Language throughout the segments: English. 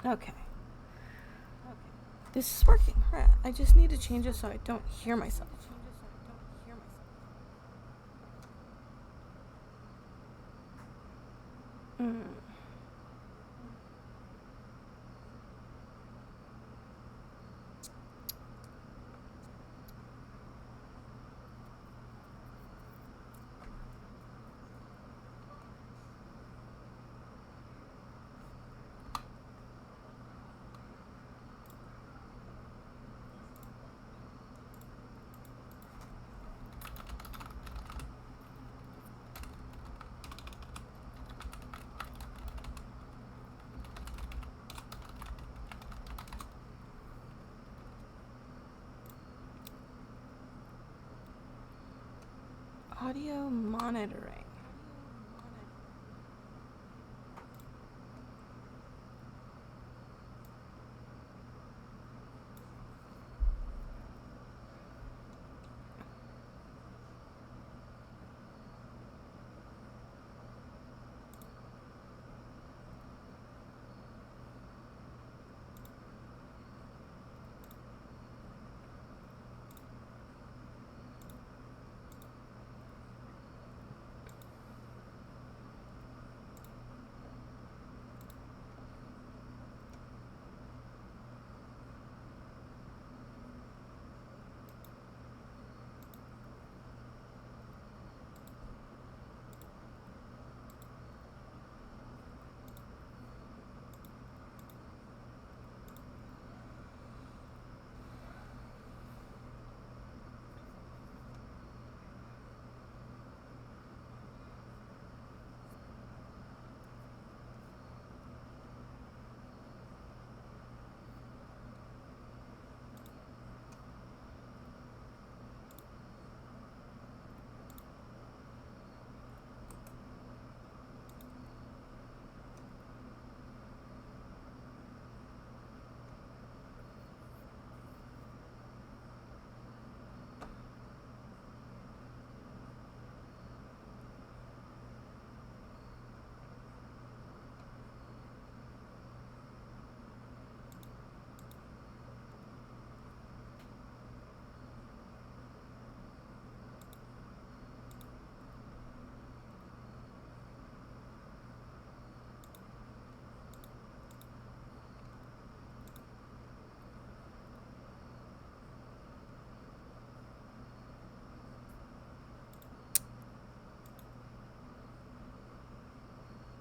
Okay. This is working. Right. I just need to change it so I don't hear myself. Mm. Audio monitoring.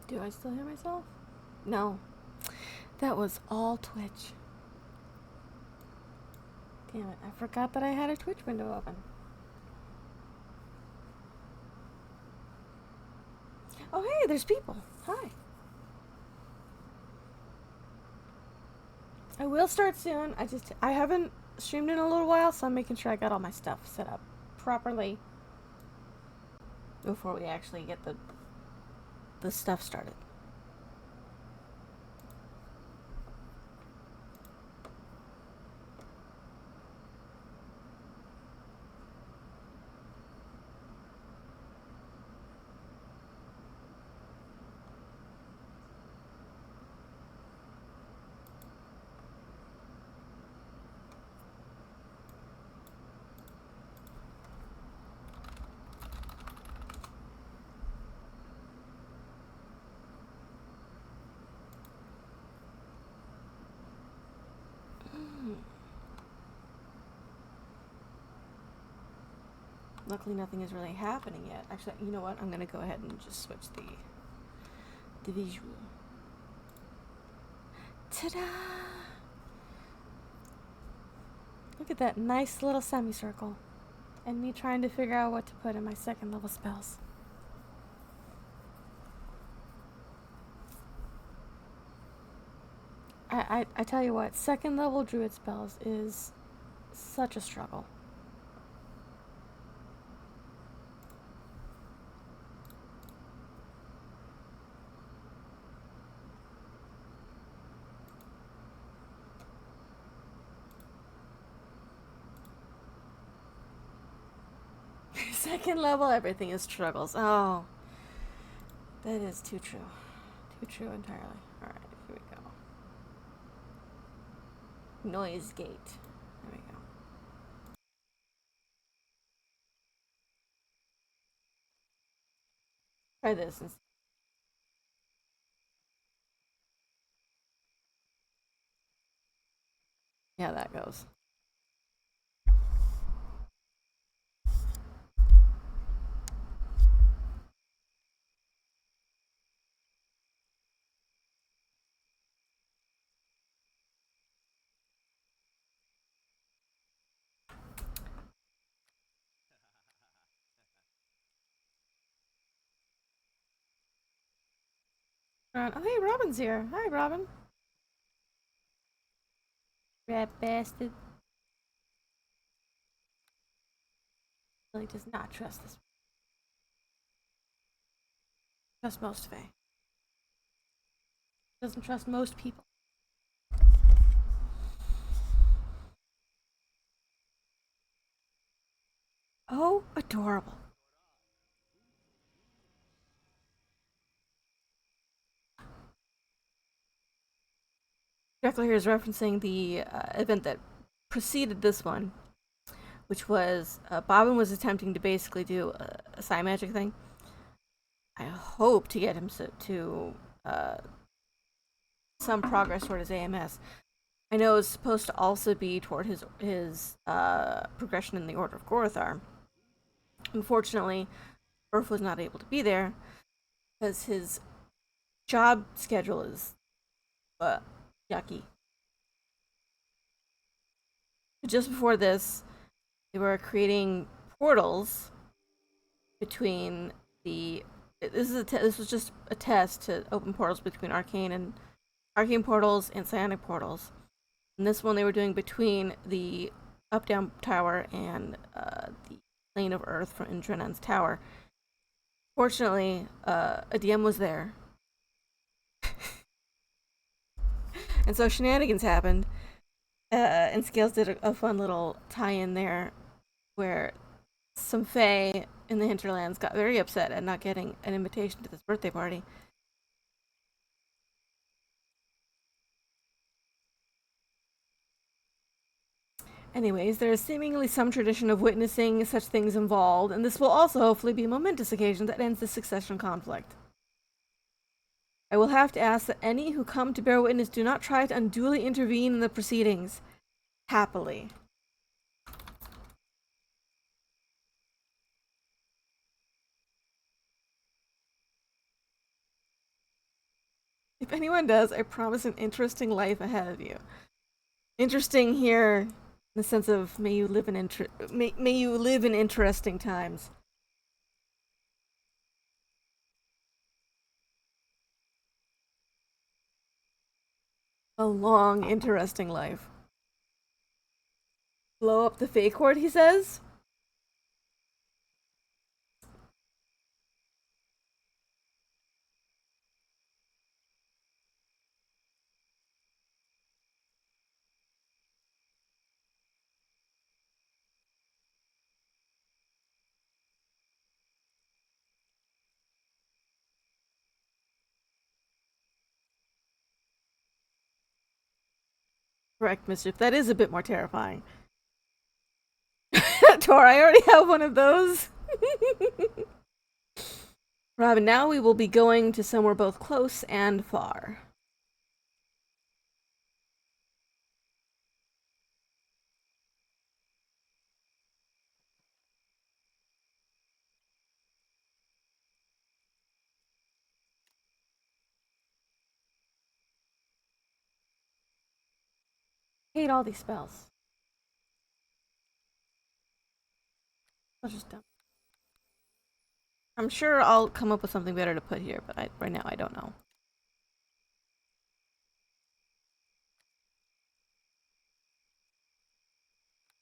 Do I still hear myself? No. That was all Twitch. Damn it, I forgot that I had a Twitch window open. Oh hey, there's people. Hi. I will start soon. I haven't streamed in a little while, so I'm making sure I got all my stuff set up properly before we actually get the stuff started. Luckily, nothing is really happening yet. Actually, you know what? I'm gonna go ahead and just switch the visual. Ta-da! Look at that nice little semicircle. And me trying to figure out what to put in my second level spells. I tell you what, second level druid spells is such a struggle. Second level, everything is struggles. Oh, that is too true. Too true entirely. Alright, here we go. Noise gate. There we go. Try this. Yeah, that goes. Oh, hey, Robin's here. Hi, Robin. Rat bastard. Really does not trust this. Trust most Faye. Doesn't trust most people. Oh, adorable. Dracula here is referencing the event that preceded this one, which was Bobbin was attempting to basically do a psi magic thing. I hope to get him to some progress toward his AMS. I know it's supposed to also be toward his progression in the Order of Gorothar. Unfortunately, Earth was not able to be there because his job schedule is yucky. Just before this, they were creating portals between the. This was just a test to open portals between arcane portals and psionic portals. And this one they were doing between the up down tower and the plane of Earth from Indrenan's tower. Fortunately, a DM was there, and so shenanigans happened. And Scales did a fun little tie-in there, where some Fae in the hinterlands got very upset at not getting an invitation to this birthday party. Anyways, there is seemingly some tradition of witnessing such things involved, and this will also hopefully be a momentous occasion that ends the succession conflict. I will have to ask that any who come to bear witness do not try to unduly intervene in the proceedings. Happily. If anyone does, I promise an interesting life ahead of you. Interesting here in the sense of may you live in interesting times. A long, interesting life. Blow up the fake court, he says. Correct, Mischief. That is a bit more terrifying. Tor, I already have one of those. Robin, now we will be going to somewhere both close and far. I hate all these spells. I'll just dump. I'm sure I'll come up with something better to put here, but right now I don't know.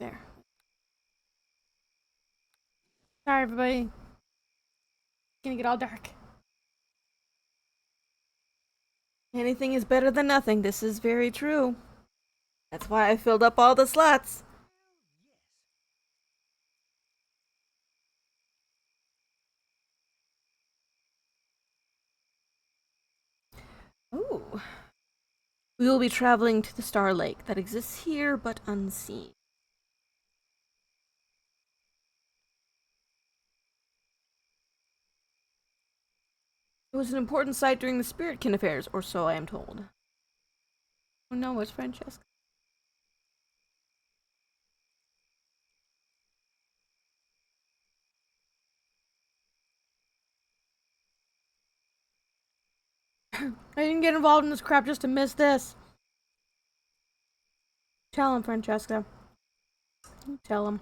There. Sorry, everybody. It's gonna get all dark. Anything is better than nothing. This is very true. That's why I filled up all the slots. Ooh. We will be traveling to the Star Lake that exists here but unseen. It was an important site during the Spiritkin affairs, or so I am told. Oh no, it's Francesca. I didn't get involved in this crap just to miss this. Tell him, Francesca. Tell him.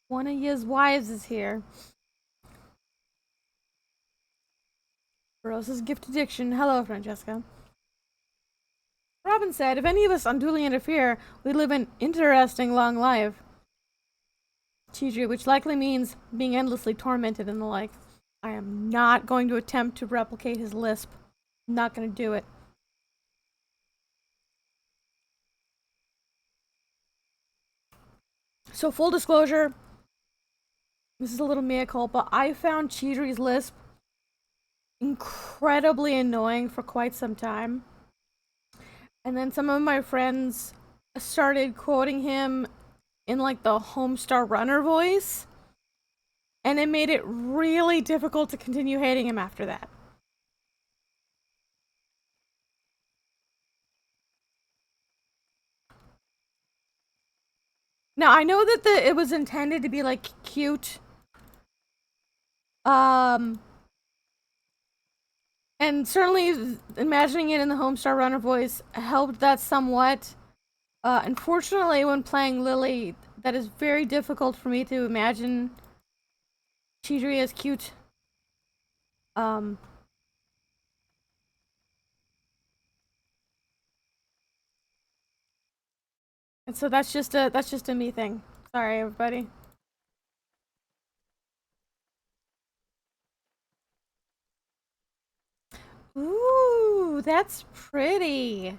One of his wives is here. Verossa's gift addiction. Hello, Francesca. Robin said, if any of us unduly interfere, we live an interesting long life. Chidri, which likely means being endlessly tormented and the like. I am not going to attempt to replicate his lisp. I'm not going to do it. So, full disclosure, this is a little mea culpa. I found Chidri's lisp incredibly annoying for quite some time. And then some of my friends started quoting him in like the Homestar Runner voice. And it made it really difficult to continue hating him after that. Now, I know that it was intended to be like cute. And certainly imagining it in the Homestar Runner voice helped that somewhat. Unfortunately, when playing Lily, that is very difficult for me to imagine Chidri as cute. And so that's just a me thing. Sorry, everybody. Ooh, that's pretty.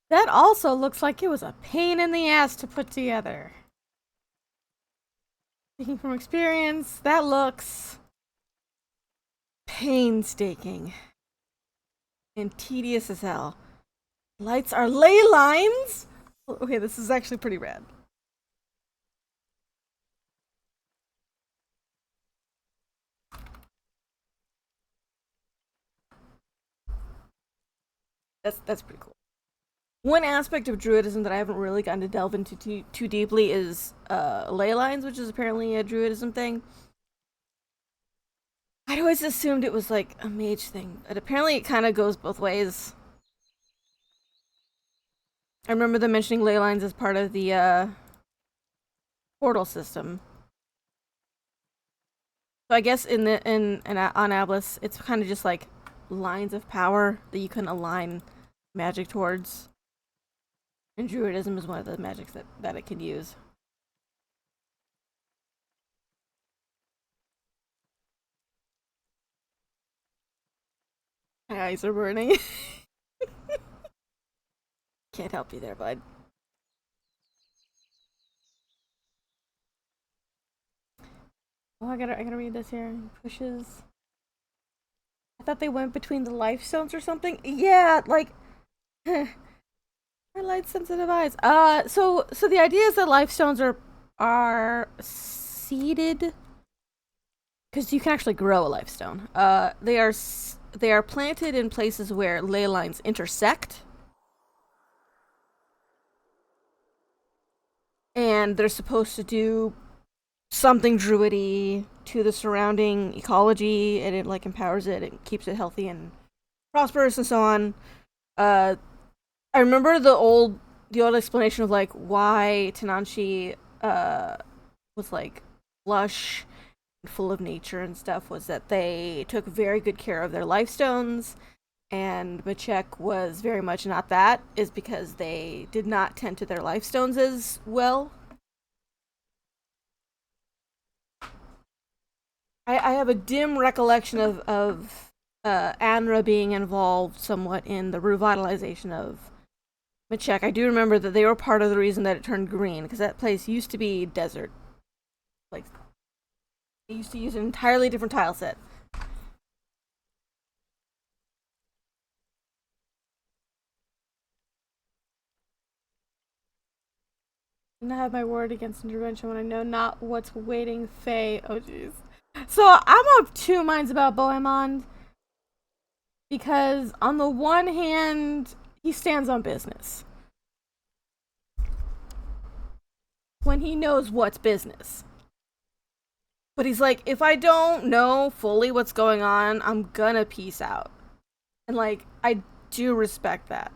That also looks like it was a pain in the ass to put together. Speaking from experience, that looks painstaking and tedious as hell. Lights are ley lines? Okay, this is actually pretty rad. That's pretty cool. One aspect of druidism that I haven't really gotten to delve into too deeply is ley lines, which is apparently a druidism thing. I'd always assumed it was like a mage thing, but apparently it kind of goes both ways. I remember them mentioning ley lines as part of the portal system. So I guess on Ablis, it's kind of just like lines of power that you can align magic towards. And druidism is one of the magics that it can use. My eyes are burning. Can't help you there, bud. Oh, I gotta read this here. Pushes. I thought they went between the life stones or something. Yeah, like my light sensitive eyes. So the idea is that life stones are seeded because you can actually grow a life stone. They are planted in places where ley lines intersect. And they're supposed to do something druidy to the surrounding ecology, and it like empowers it and keeps it healthy and prosperous and so on. I remember the old explanation of like why Tenanshi was like lush and full of nature and stuff was that they took very good care of their life stones, and Machek was very much not that, is because they did not tend to their life stones as well. I have a dim recollection of Anra being involved somewhat in the revitalization of Machek. I do remember that they were part of the reason that it turned green, because that place used to be desert. Like, they used to use an entirely different tile set. And I have my word against intervention when I know not what's waiting Faye. Oh, jeez. So I'm of two minds about Bohemond, because on the one hand, he stands on business when he knows what's business. But he's like, if I don't know fully what's going on, I'm gonna peace out. And like, I do respect that.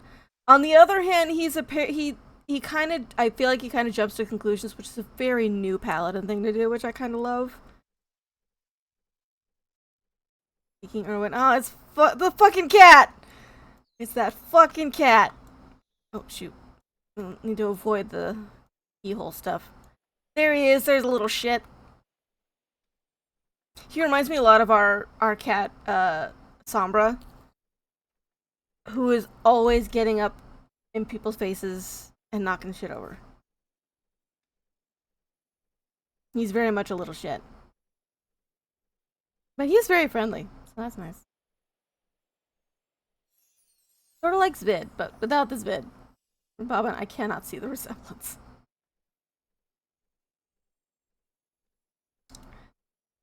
On the other hand, he kind of, I feel like he kind of jumps to conclusions, which is a very new paladin thing to do, which I kind of love. Speaking Erwin, oh, it's the fucking cat. It's that fucking cat. Oh shoot, need to avoid the keyhole stuff. There he is. There's a little shit. He reminds me a lot of our cat, Sombra, who is always getting up in people's faces and knocking shit over. He's very much a little shit. But he's very friendly, so that's nice. Sort of like Zvid, but without the Zvid. Bobbin, I cannot see the resemblance.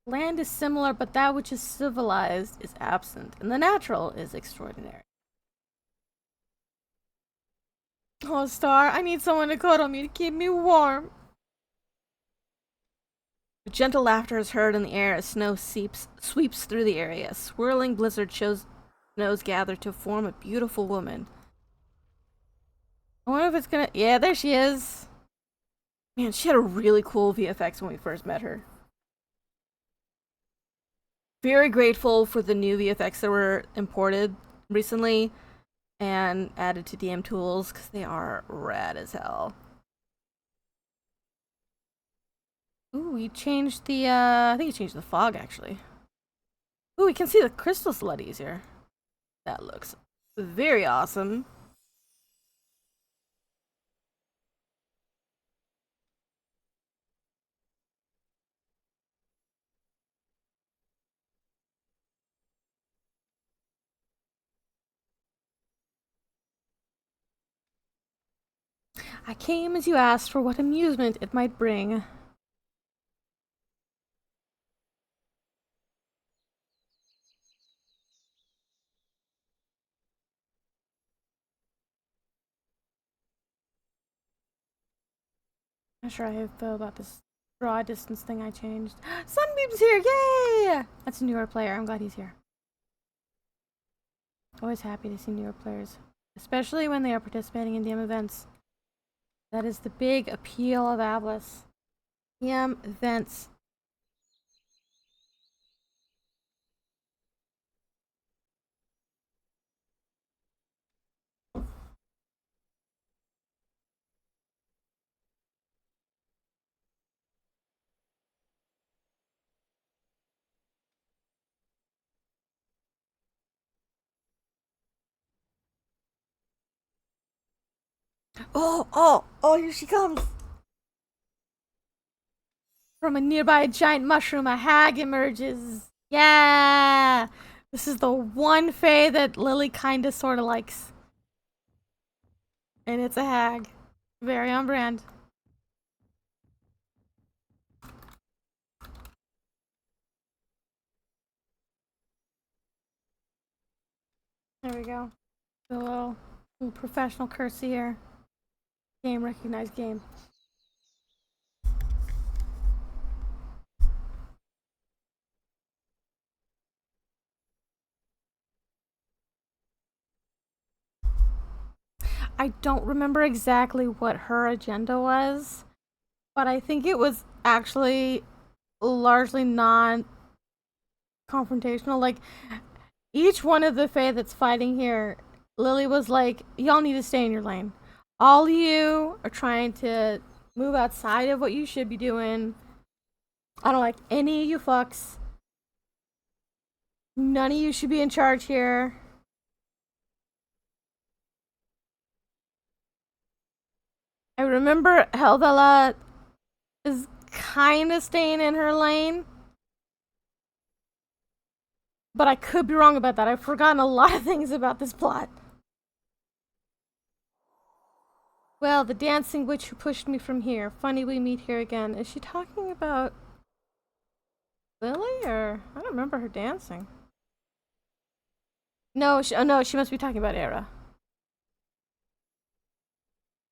Land is similar, but that which is civilized is absent, and the natural is extraordinary. Oh, Star, I need someone to cuddle me to keep me warm. Gentle laughter is heard in the air as snow sweeps through the area. Swirling blizzard shows snows gather to form a beautiful woman. I wonder if it's gonna. Yeah, there she is. Man, she had a really cool VFX when we first met her. Very grateful for the new VFX that were imported recently and added to DM tools, because they are rad as hell. Ooh, we changed the, I think he changed the fog, actually. Ooh, we can see the crystals a lot easier. That looks very awesome. I came as you asked for what amusement it might bring. Not sure how I feel about this draw distance thing I changed. Sunbeam's here! Yay! That's a newer player. I'm glad he's here. Always happy to see newer players, especially when they are participating in DM events. That is the big appeal of Avlis. DM events. Oh, here she comes! From a nearby giant mushroom, a hag emerges. Yeah! This is the one fae that Lily kinda sorta likes. And it's a hag. Very on brand. There we go. A little professional curtsy here. Game recognized game. I don't remember exactly what her agenda was, but I think it was actually largely non-confrontational. Like, each one of the Fae that's fighting here, Lily was like, y'all need to stay in your lane. All you are trying to move outside of what you should be doing. I don't like any of you fucks. None of you should be in charge here. I remember Helvella is kind of staying in her lane. But I could be wrong about that. I've forgotten a lot of things about this plot. Well, the dancing witch who pushed me from here. Funny we meet here again. Is she talking about Lily, or I don't remember her dancing. No, she must be talking about Era.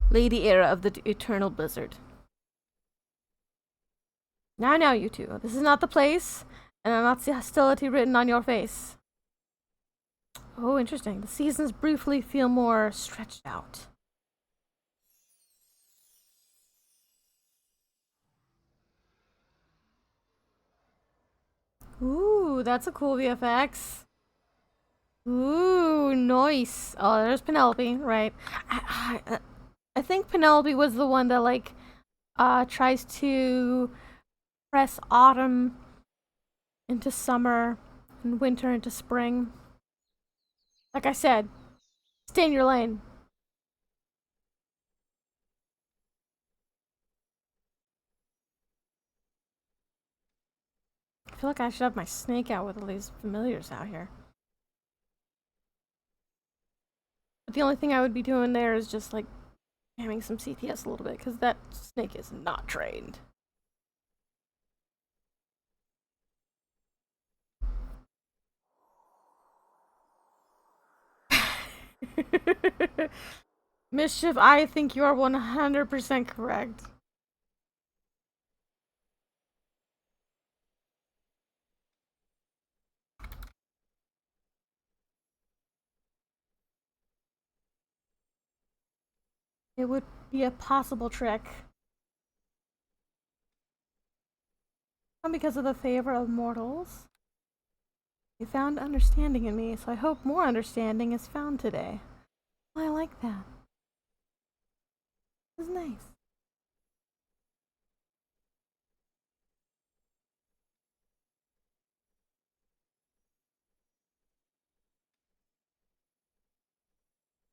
Lady Era of the Eternal Blizzard. Now, you two. This is not the place, and I not see hostility written on your face. Oh, interesting. The seasons briefly feel more stretched out. Ooh, that's a cool VFX. Ooh, nice. Oh, there's Penelope, right. I think Penelope was the one that, like, tries to press autumn into summer and winter into spring. Like I said, stay in your lane. I feel like I should have my snake out with all these familiars out here. But the only thing I would be doing there is just, like, hamming some CTS a little bit, because that snake is not trained. Mischief, I think you are 100% correct. It would be a possible trick. And because of the favor of mortals, you found understanding in me, so I hope more understanding is found today. I like that. It was nice.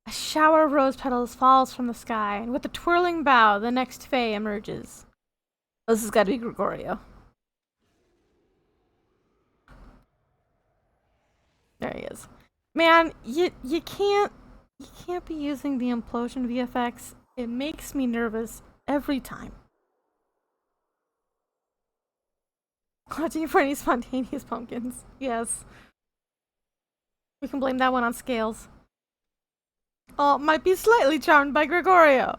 A shower of rose petals falls from the sky, and with a twirling bow, the next Fae emerges. Oh, this has got to be Gregorio. There he is. Man, you can't be using the implosion VFX. It makes me nervous every time. Watching for any spontaneous pumpkins. Yes. We can blame that one on scales. Oh, might be slightly charmed by Gregorio.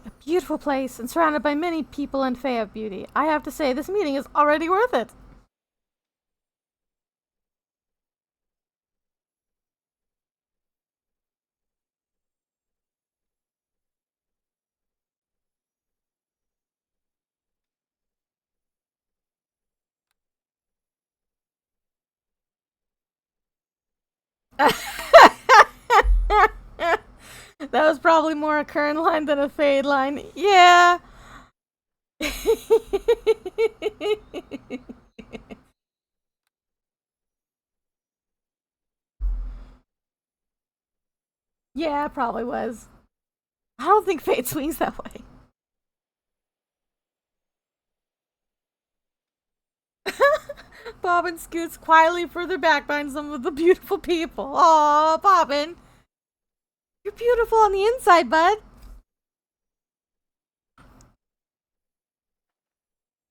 A beautiful place and surrounded by many people and Fae of beauty. I have to say, this meeting is already worth it. That was probably more a Kern line than a Fade line. Yeah. Yeah, it probably was. I don't think Fade swings that way. Bobbin scoots quietly further back behind some of the beautiful people. Aw, Bobbin. You're beautiful on the inside, bud.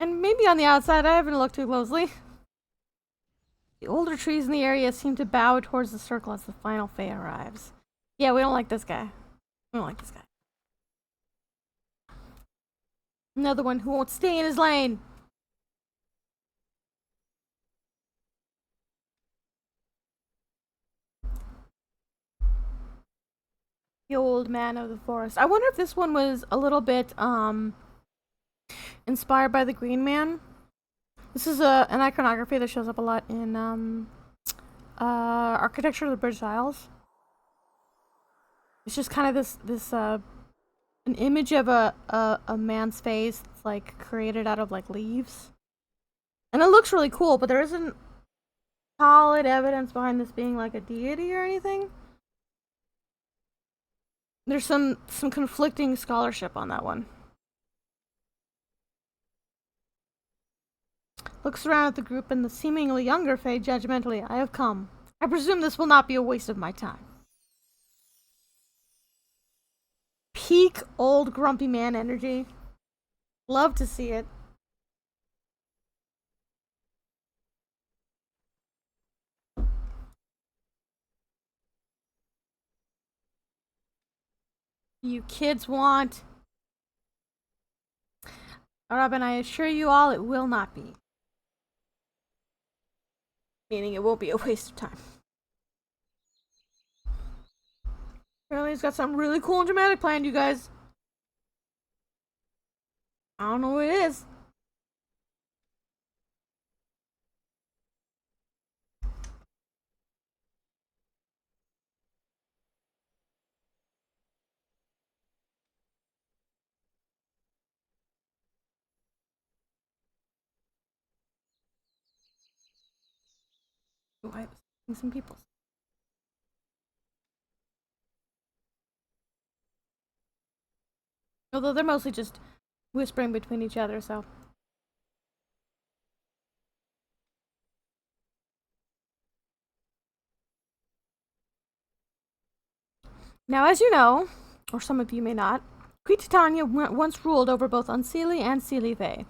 And maybe on the outside, I haven't looked too closely. The older trees in the area seem to bow towards the circle as the final Fae arrives. Yeah, we don't like this guy. We don't like this guy. Another one who won't stay in his lane. The old man of the forest. I wonder if this one was a little bit inspired by the Green Man. This is an iconography that shows up a lot in architecture of the British Isles. It's just kind of this an image of a man's face that's like created out of like leaves. And it looks really cool, but there isn't solid evidence behind this being like a deity or anything. There's some conflicting scholarship on that one. Looks around at the group and the seemingly younger Fae judgmentally. I have come. I presume this will not be a waste of my time. Peak old grumpy man energy. Love to see it. You kids want. Robin, I assure you all it will not be. Meaning it won't be a waste of time. Apparently he's got something really cool and dramatic planned, you guys. I don't know what it is. Oh, I was some people. Although they're mostly just whispering between each other, so. Now, as you know, or some of you may not, Queen Titania once ruled over both Unseelie and Seelie Fae.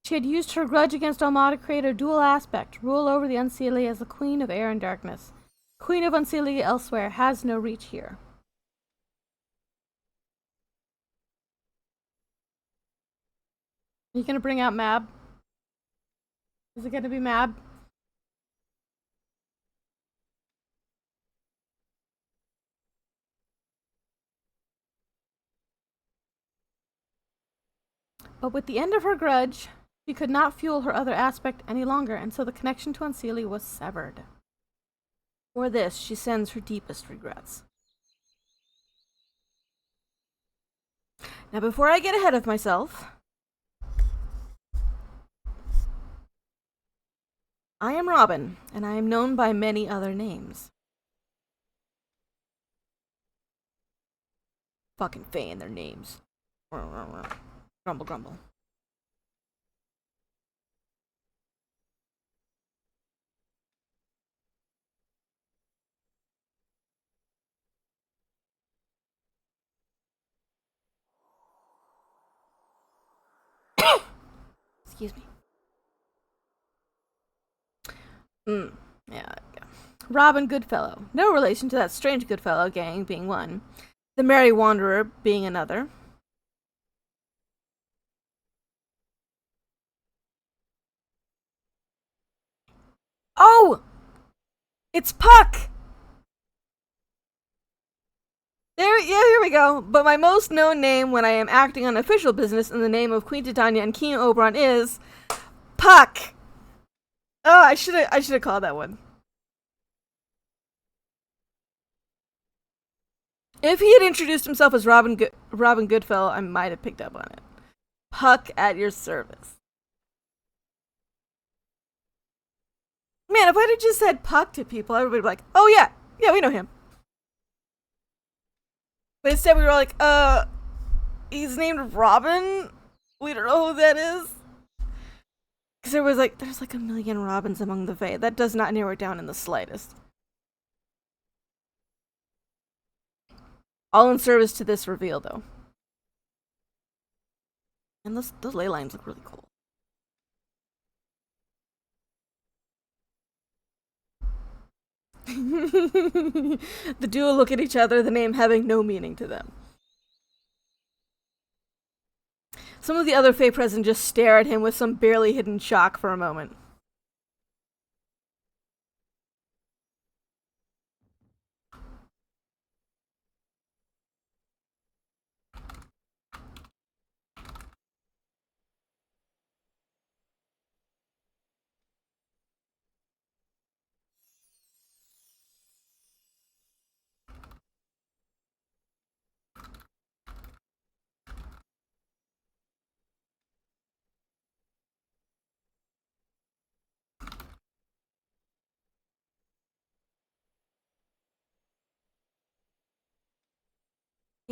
She had used her grudge against Alma to create a dual aspect, rule over the Unseelie as the Queen of Air and Darkness. Queen of Unseelie elsewhere has no reach here. Are you gonna bring out Mab? Is it gonna be Mab? But with the end of her grudge, she could not fuel her other aspect any longer, and so the connection to Unseelie was severed. For this, she sends her deepest regrets. Now, before I get ahead of myself, I am Robin, and I am known by many other names. Fucking Fae and their names. Grumble, grumble. Excuse me. Yeah. Robin Goodfellow. No relation to that strange Goodfellow gang being one. The Merry Wanderer being another. Oh! It's Puck! Here we go. But my most known name when I am acting on official business in the name of Queen Titania and King Oberon is Puck. Oh, I should have called that one. If he had introduced himself as Robin Goodfellow, I might have picked up on it. Puck at your service. Man, if I'd have just said Puck to people, everybody would be like, "Oh yeah, we know him." But instead, we were like, he's named Robin. We don't know who that is. Because there's like a million Robins among the Fae. That does not narrow it down in the slightest. All in service to this reveal, though. And those ley lines look really cool. The duo look at each other, the name having no meaning to them. Some of the other Fae present just stare at him with some barely hidden shock for a moment.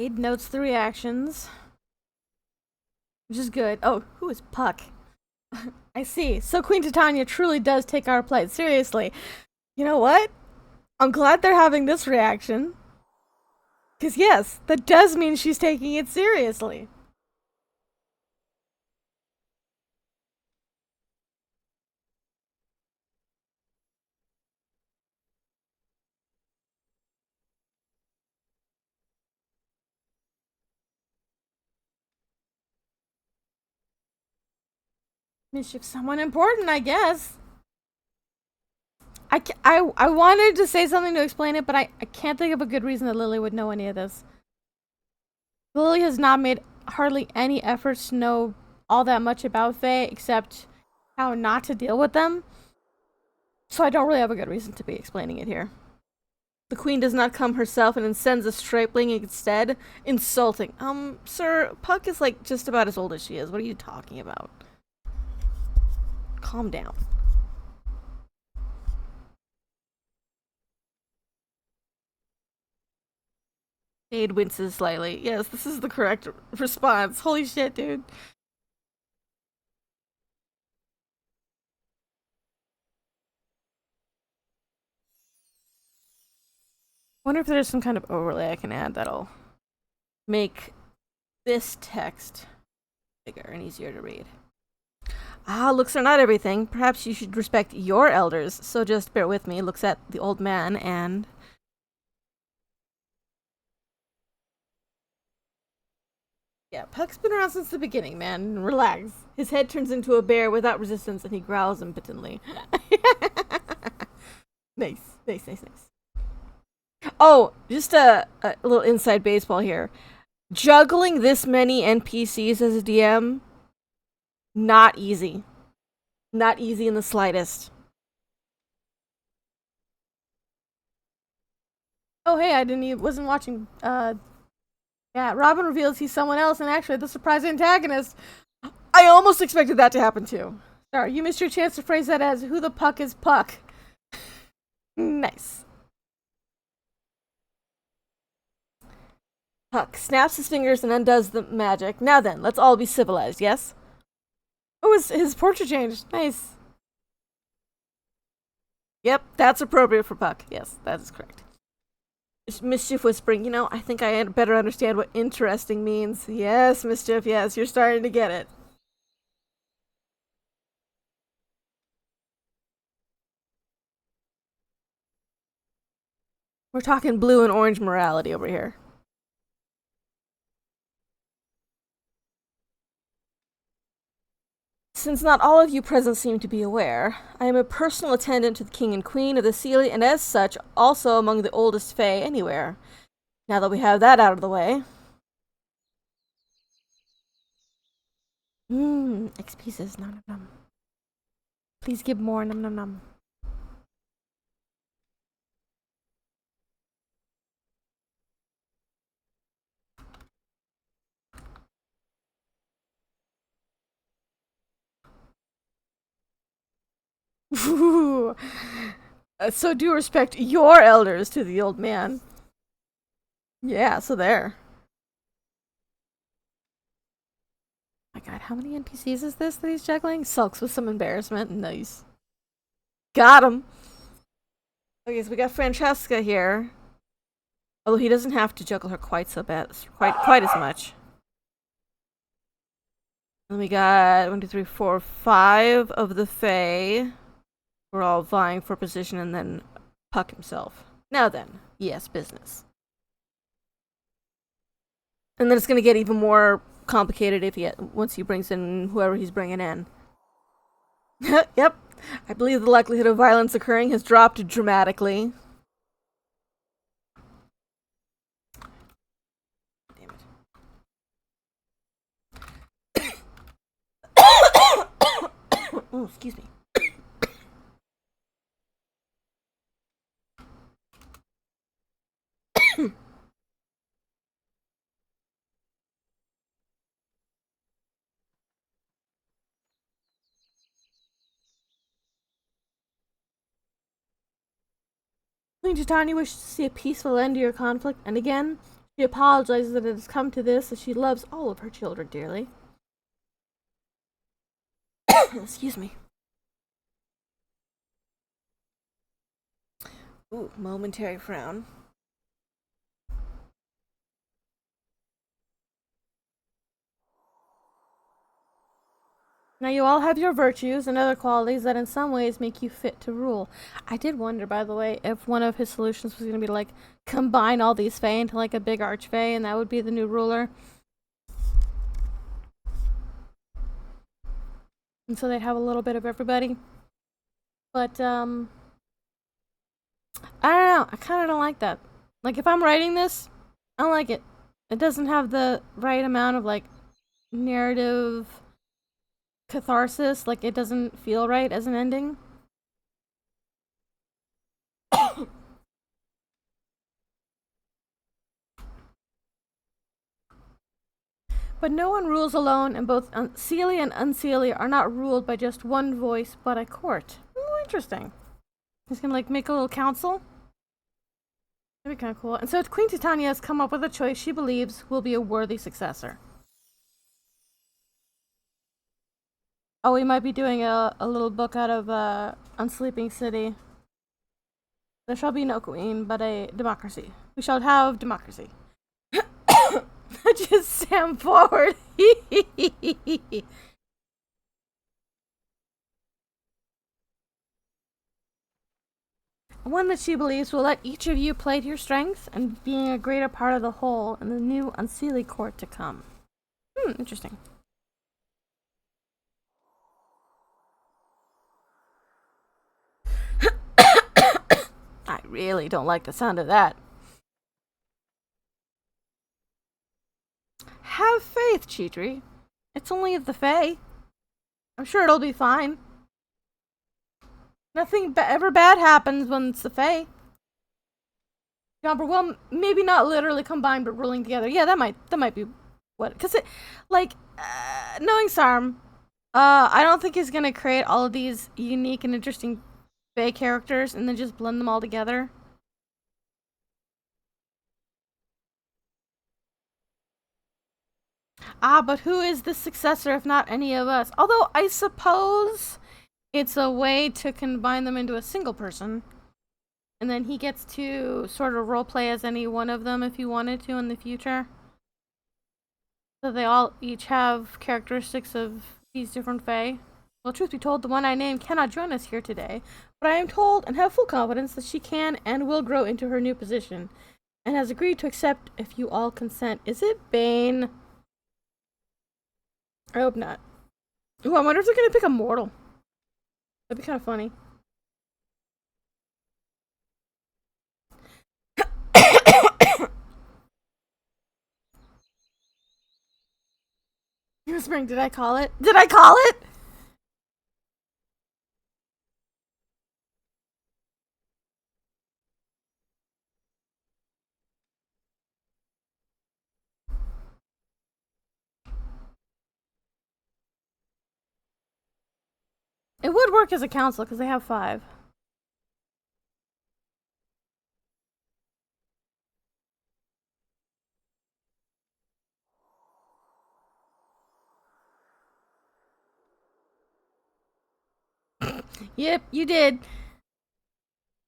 Cade notes the reactions, which is good. Oh, who is Puck? I see. So Queen Titania truly does take our plight seriously. You know what? I'm glad they're having this reaction. Because, yes, that does mean she's taking it seriously. Mischief someone important, I guess. I wanted to say something to explain it, but I can't think of a good reason that Lily would know any of this. Lily has not made hardly any efforts to know all that much about Fae, except how not to deal with them. So I don't really have a good reason to be explaining it here. The queen does not come herself and sends a stripling instead. Insulting. Sir, Puck is like just about as old as she is. What are you talking about? Calm down. Jade winces slightly. Yes, this is the correct response. Holy shit, dude. Wonder if there's some kind of overlay I can add that'll make this text bigger and easier to read. Ah, looks are not everything. Perhaps you should respect your elders. So just bear with me. Looks at the old man and... Yeah, Puck's been around since the beginning, man. Relax. His head turns into a bear without resistance and he growls impotently. Nice. Nice, nice, nice. Oh, just a little inside baseball here. Juggling this many NPCs as a DM, not easy. Not easy in the slightest. Oh, hey, wasn't watching. Yeah, Robin reveals he's someone else and actually the surprise antagonist. I almost expected that to happen too. Sorry, you missed your chance to phrase that as who the Puck is Puck. Nice. Puck snaps his fingers and undoes the magic. Now then, let's all be civilized, yes? Oh, his portrait changed. Nice. Yep, that's appropriate for Puck. Yes, that is correct. Mischief whispering, I think I better understand what interesting means. Yes, Mischief, yes, you're starting to get it. We're talking blue and orange morality over here. Since not all of you present seem to be aware, I am a personal attendant to the king and queen of the Unseelie, and as such, also among the oldest Fae anywhere. Now that we have that out of the way... X pieces, nom nom nom. Please give more, nom nom nom. Ooh. So do respect your elders to the old man. Yeah, so there. My god, how many NPCs is this that he's juggling? Sulks with some embarrassment. Nice. Got him. Okay, so we got Francesca here. Although he doesn't have to juggle her quite so bad, quite as much. And we got 1, 2, 3, 4, 5 of the Fae. We're all vying for position, and then Puck himself. Now then, yes, business. And then it's gonna get even more complicated once he brings in whoever he's bringing in. Yep, I believe the likelihood of violence occurring has dropped dramatically. Damn it. Oh, excuse me. Queen Titania wishes to see a peaceful end to your conflict, and again, She apologizes that it has come to this, as she loves all of her children dearly. Excuse me. Ooh, momentary frown. Now you all have your virtues and other qualities that in some ways make you fit to rule. I did wonder, by the way, if one of his solutions was going to be like combine all these fae into like a big archfey and that would be the new ruler. And so they'd have a little bit of everybody. But I don't know, I kind of don't like that. Like if I'm writing this, I don't like it. It doesn't have the right amount of like narrative catharsis, like it doesn't feel right as an ending. But no one rules alone, and both Unseelie and Unseelie are not ruled by just one voice, but a court. Oh, interesting. He's gonna like make a little council. That'd be kind of cool. And so Queen Titania has come up with a choice she believes will be a worthy successor. Oh, we might be doing a little book out of Unsleeping City. There shall be no queen, but a democracy. We shall have democracy. Just Sam forward. One that she believes will let each of you play to your strengths and being a greater part of the whole in the new Unseelie court to come. Interesting. I really don't like the sound of that. Have faith, Cheatry. It's only of the Fae. I'm sure it'll be fine. Nothing ever bad happens when it's the Fae. Well, maybe not literally combined, but ruling together. Yeah, that might be what. Because it, like, knowing Sarm, I don't think he's gonna create all of these unique and interesting Fae characters and then just blend them all together. But who is the successor if not any of us? Although I suppose it's a way to combine them into a single person. And then he gets to sort of roleplay as any one of them if he wanted to in the future. So they all each have characteristics of these different Fae. Well, truth be told, the one I named cannot join us here today, but I am told and have full confidence that she can and will grow into her new position, and has agreed to accept if you all consent. Is it Bane? I hope not. Ooh, I wonder if they're gonna pick a mortal. That'd be kind of funny. You're whispering, did I call it? Did I call it? It would work as a council because they have 5. Yep, you did.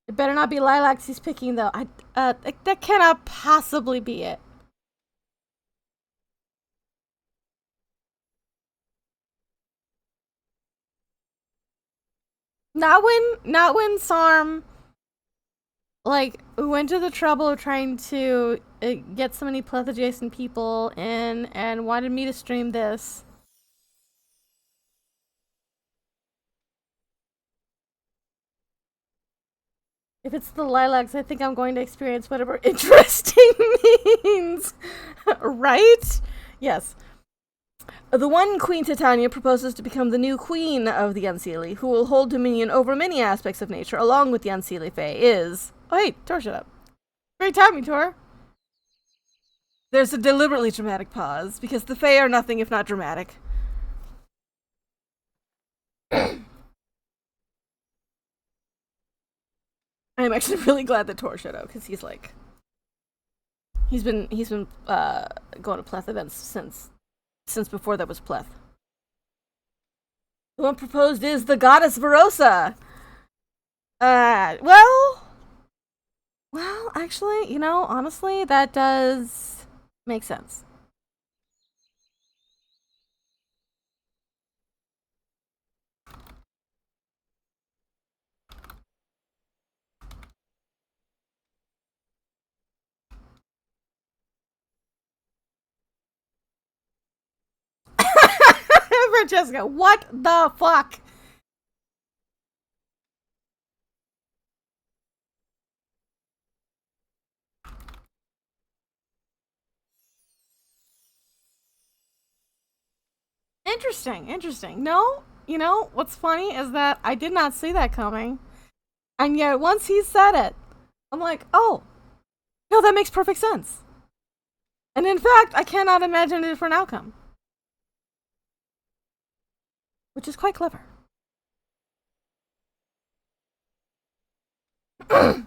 It better not be Lilacs he's picking, though. That cannot possibly be it. Not when Sarm, like, went to the trouble of trying to get so many pleth adjacent people in and wanted me to stream this. If it's the Lilacs, I think I'm going to experience whatever interesting means. Right? Yes. The one Queen Titania proposes to become the new queen of the Unseelie, who will hold dominion over many aspects of nature, along with the Unseelie Fae, is... Oh, hey, Tor, shut up. Great timing, Tor. There's a deliberately dramatic pause, because the Fae are nothing if not dramatic. I'm actually really glad that Tor shut up, because he's like... He's been going to Pleth events since before there was Pleth. The one proposed is the goddess Verossa. Well, actually, honestly, that does make sense. Francesca, what the fuck? Interesting. No, what's funny is that I did not see that coming. And yet, once he said it, I'm like, oh, no, that makes perfect sense. And in fact, I cannot imagine a different outcome. Which is quite clever. And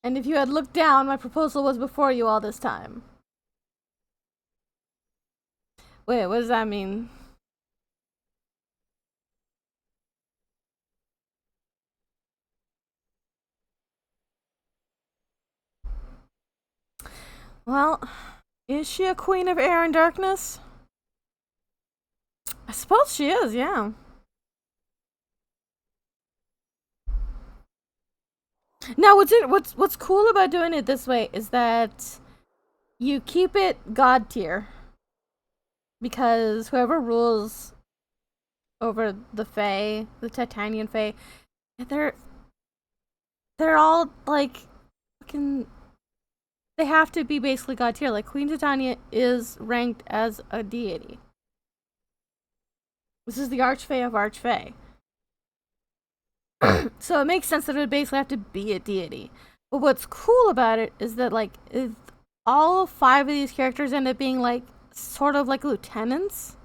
if you had looked down, my proposal was before you all this time. Wait, what does that mean? Well, is she a queen of air and darkness? I suppose she is, yeah. Now, what's cool about doing it this way is that you keep it god tier, because whoever rules over the Fae, the Titanian Fae, they're all like fucking. They have to be basically god tier. Like Queen Titania is ranked as a deity. This is the Archfey of Archfey. So it makes sense that it would basically have to be a deity. But what's cool about it is that like if all 5 of these characters end up being like sort of like lieutenants,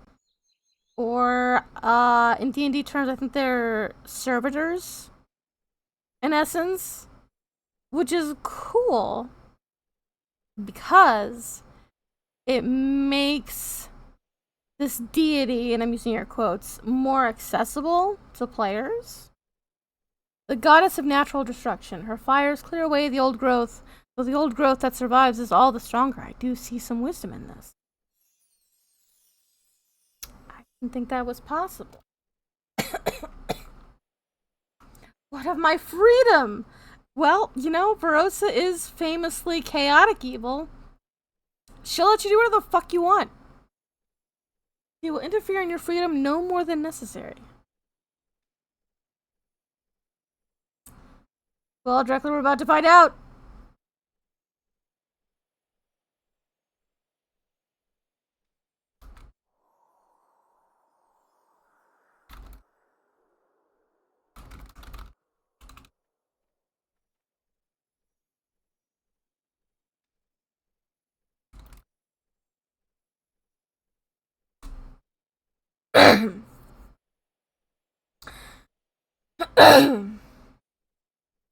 or in D&D terms, I think they're servitors, in essence, which is cool because it makes this deity, and I'm using air quotes, more accessible to players. The goddess of natural destruction. Her fires clear away the old growth, though the old growth that survives is all the stronger. I do see some wisdom in this. I didn't think that was possible. What of my freedom? Well, Verossa is famously chaotic evil. She'll let you do whatever the fuck you want. She will interfere in your freedom no more than necessary. Well, directly we're about to find out.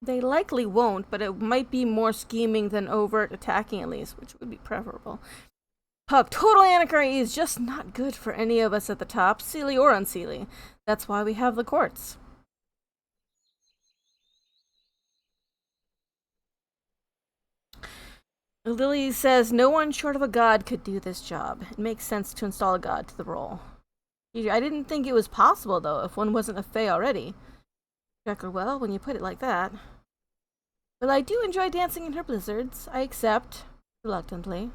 They likely won't, but it might be more scheming than overt attacking at least, which would be preferable. Puck, total anarchy is just not good for any of us at the top, Seelie or Unseelie. That's why we have the courts. Lily says, no one short of a god could do this job. It makes sense to install a god to the role. I didn't think it was possible, though, if one wasn't a fae already. Jacker, well, when you put it like that. Well, I do enjoy dancing in her blizzards. I accept, reluctantly.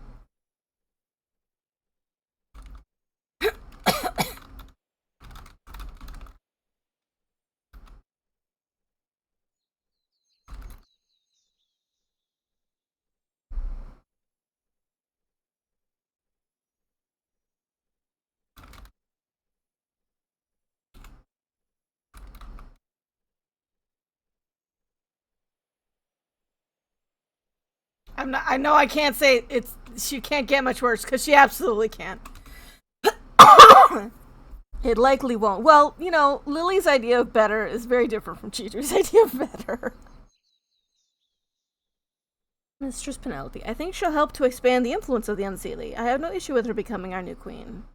I know I can't say she can't get much worse, because she absolutely can't. It likely won't. Well, Lily's idea of better is very different from Cheeter's idea of better. Mistress Penelope. I think she'll help to expand the influence of the Unseelie. I have no issue with her becoming our new queen.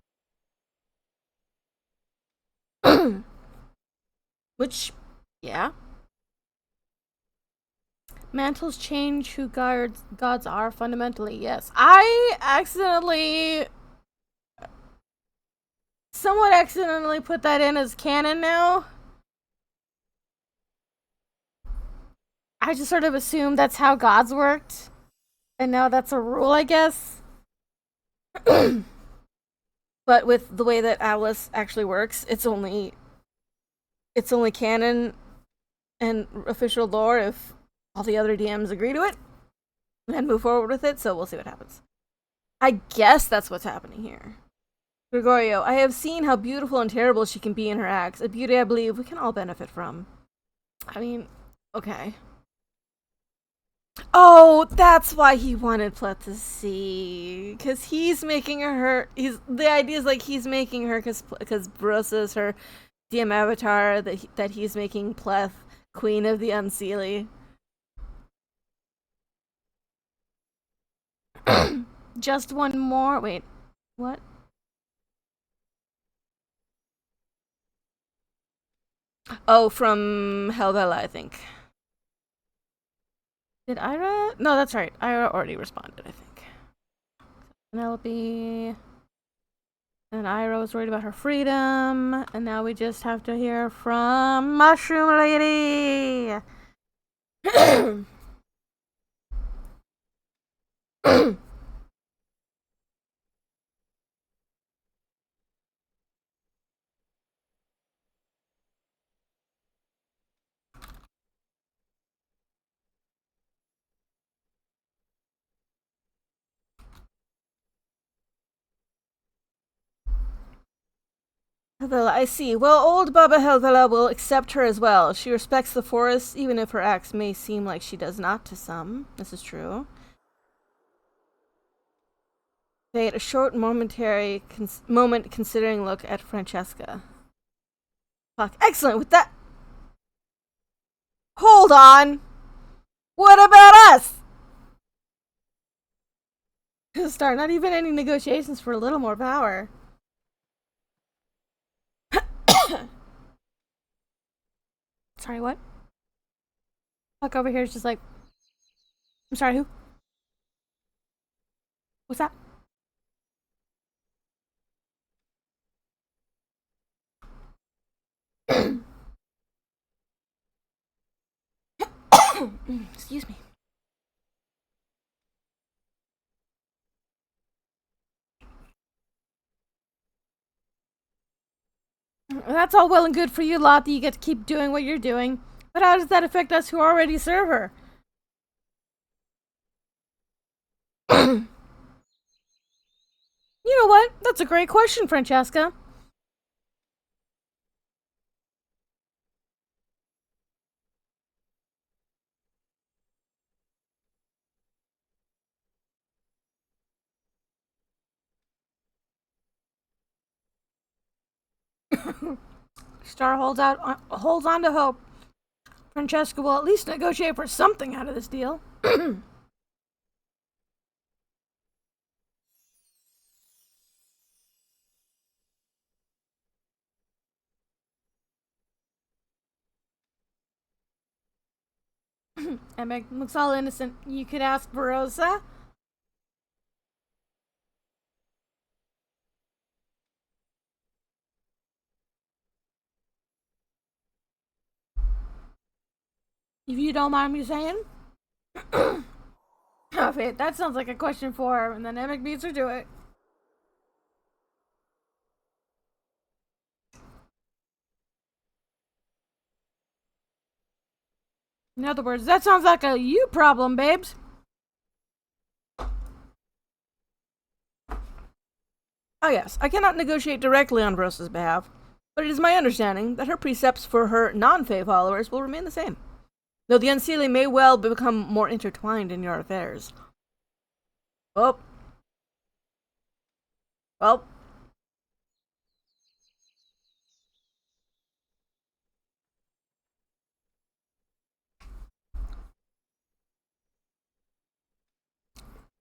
Which, yeah. Mantles change who gods are fundamentally, yes. I somewhat accidentally put that in as canon now. I just sort of assumed that's how gods worked. And now that's a rule, I guess. But with the way that Alice actually works, it's only canon and official lore if all the other DMs agree to it and move forward with it, so we'll see what happens. I guess that's what's happening here. Gregorio, I have seen how beautiful and terrible she can be in her acts, a beauty I believe we can all benefit from. I mean, okay. Oh, that's why he wanted Pleth to see, because he's making her. The idea is like he's making her because Verossa is her DM avatar that he's making Pleth Queen of the Unseelie. Just one more. Wait, what? Oh, from Helvella, I think. Did Ira? No, that's right. Ira already responded, I think. Penelope. And Ira was worried about her freedom. And now we just have to hear from Mushroom Lady. Helvella, I see. Well, old Baba Helvella will accept her as well. She respects the forest, even if her acts may seem like she does not to some. This is true. They had a short, momentary moment considering look at Francesca. Fuck. Excellent. With that. Hold on. What about us? Start. Not even any negotiations for a little more power. Sorry, what? Fuck over here is just like. I'm sorry, who? What's that? Excuse me. That's all well and good for you, lot, that you get to keep doing what you're doing. But how does that affect us who already serve her? You know what? That's a great question, Francesca. Star holds on to hope. Francesca will at least negotiate for something out of this deal. Emig looks all innocent. You could ask Verossa. If you don't mind me saying. Oh, that sounds like a question for her, and then Emig beats her to it. In other words, that sounds like a you problem, babes. Oh yes, I cannot negotiate directly on Verossa's behalf, but it is my understanding that her precepts for her non-Fae followers will remain the same, though the Unseelie may well become more intertwined in your affairs. Oh. Well.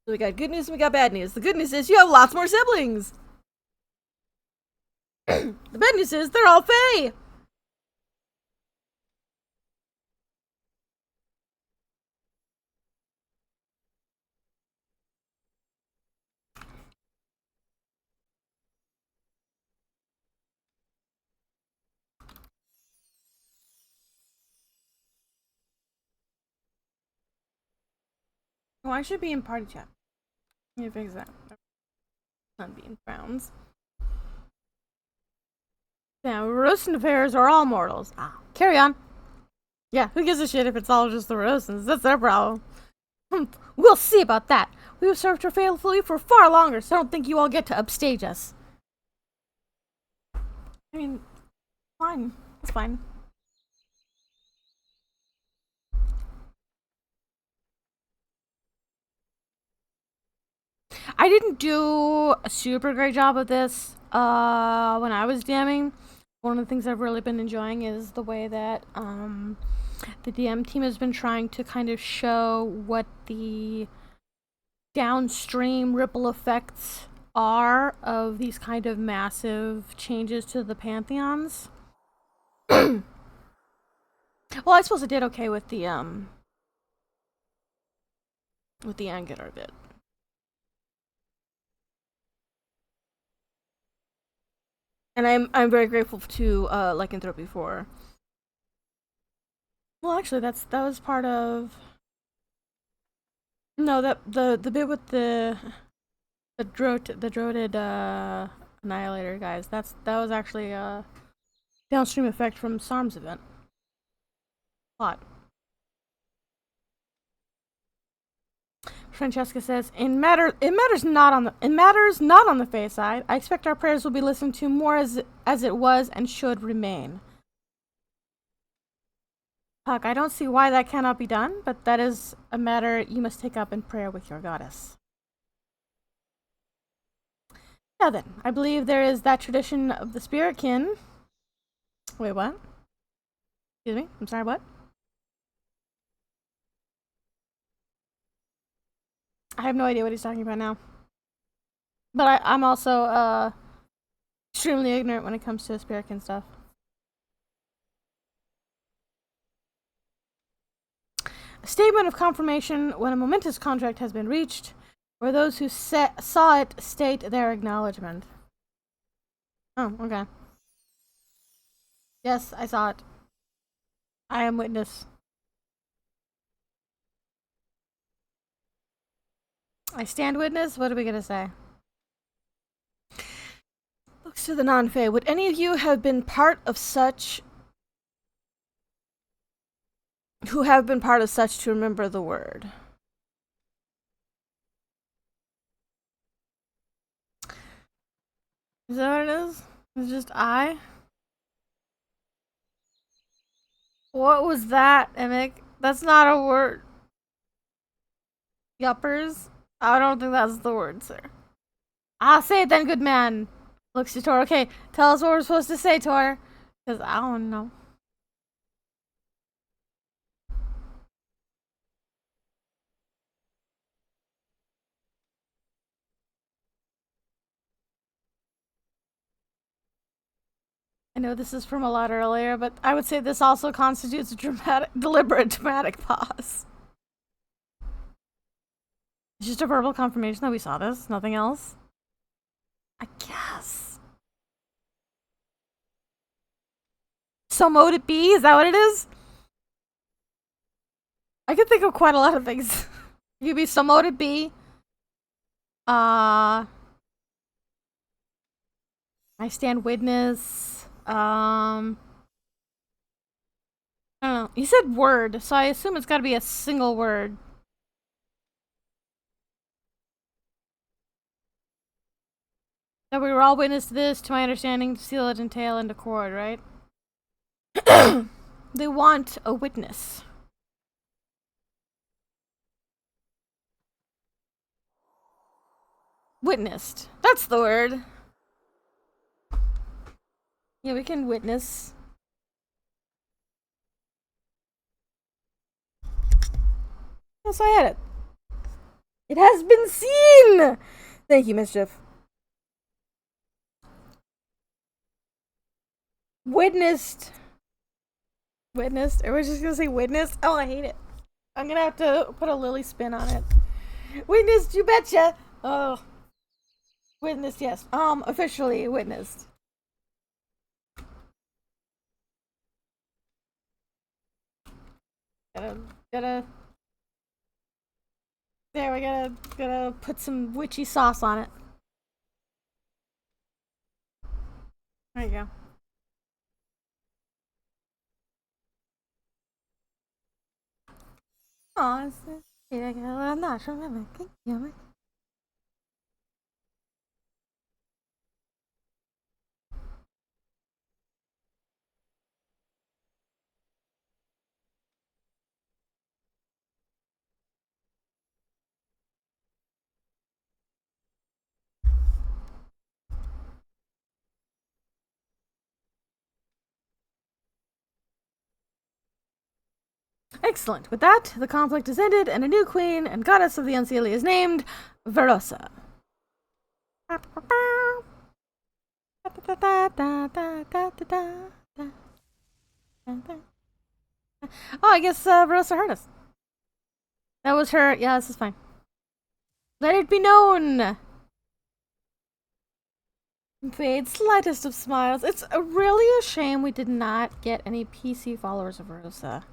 So we got good news and we got bad news. The good news is you have lots more siblings. The bad news is they're all Fae. Oh, I should be in party chat. Let me fix that. Sunbeam frowns. Now, Roast and Fairs are all mortals. Ah, carry on. Yeah, who gives a shit if it's all just the Roastons? That's their problem. We'll see about that. We have served her faithfully for far longer, so I don't think you all get to upstage us. I mean, fine. It's fine. I didn't do a super great job of this when I was DMing. One of the things I've really been enjoying is the way that the DM team has been trying to kind of show what the downstream ripple effects are of these kind of massive changes to the pantheons. Well, I suppose it did okay with the angular bit. And I'm very grateful to Lycanthropy for. Well, actually, that was part of. No, that the bit with the droided annihilator guys. That was actually a downstream effect from Sarm's event. Plot. Francesca says, it matters not on the Fae side. I expect our prayers will be listened to more as it was and should remain. Puck, I don't see why that cannot be done, but that is a matter you must take up in prayer with your goddess. Now then, I believe there is that tradition of the spirit kin. Wait, what? Excuse me? I'm sorry, what? I have no idea what he's talking about now. But I'm also extremely ignorant when it comes to spirit kin stuff. A statement of confirmation when a momentous contract has been reached, where those who saw it state their acknowledgement. Oh, okay. Yes, I saw it. I am witness. I stand witness? What are we gonna say? Looks to the non-Fae. Would any of you have been part of such... who have been part of such to remember the word? Is that what it is? It's just I? What was that, Emic? That's not a word. Yuppers? I don't think that's the word, sir. Ah, say it then, good man. Looks to Tor. Okay, tell us what we're supposed to say, Tor. Because I don't know. I know this is from a lot earlier, but I would say this also constitutes a deliberate dramatic pause. It's just a verbal confirmation that we saw this, nothing else. I guess. So mote it be? Is that what it is? I could think of quite a lot of things. It could be so mote it be. I stand witness. I don't know. You said word, so I assume it's gotta be a single word. That we were all witness to this, to my understanding, to seal it and tail and accord, right? They want a witness. Witnessed. That's the word. Yeah, we can witness. Yes, I had it. It has been seen! Thank you, Mischief. Witnessed. Witnessed? Are we just gonna say witnessed? Oh, I hate it. I'm gonna have to put a Lily spin on it. Witnessed, you betcha! Oh. Witnessed, yes. Officially witnessed. Gotta. There, we gotta put some witchy sauce on it. There you go. Aw, I'm not sure. Excellent. With that, the conflict is ended, and a new queen and goddess of the Unseelie is named Verossa. Oh, I guess Verossa heard us. That was her. Yeah, this is fine. Let it be known. Fade slightest of smiles. It's really a shame we did not get any PC followers of Verossa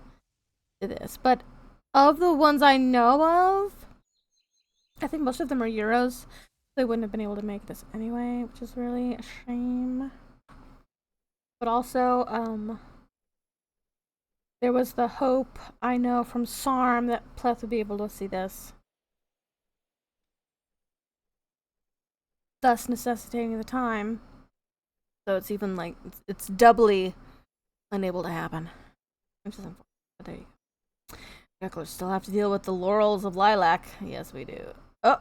to this, but of the ones I know of, I think most of them are Euros. They wouldn't have been able to make this anyway, which is really a shame. But also, there was the hope, I know, from SARM that Pleth would be able to see this. Thus necessitating the time. So it's even like, it's doubly unable to happen. Which is unfortunate. But there you go. Jugglers still have to deal with the laurels of lilac. Yes, we do. Oh.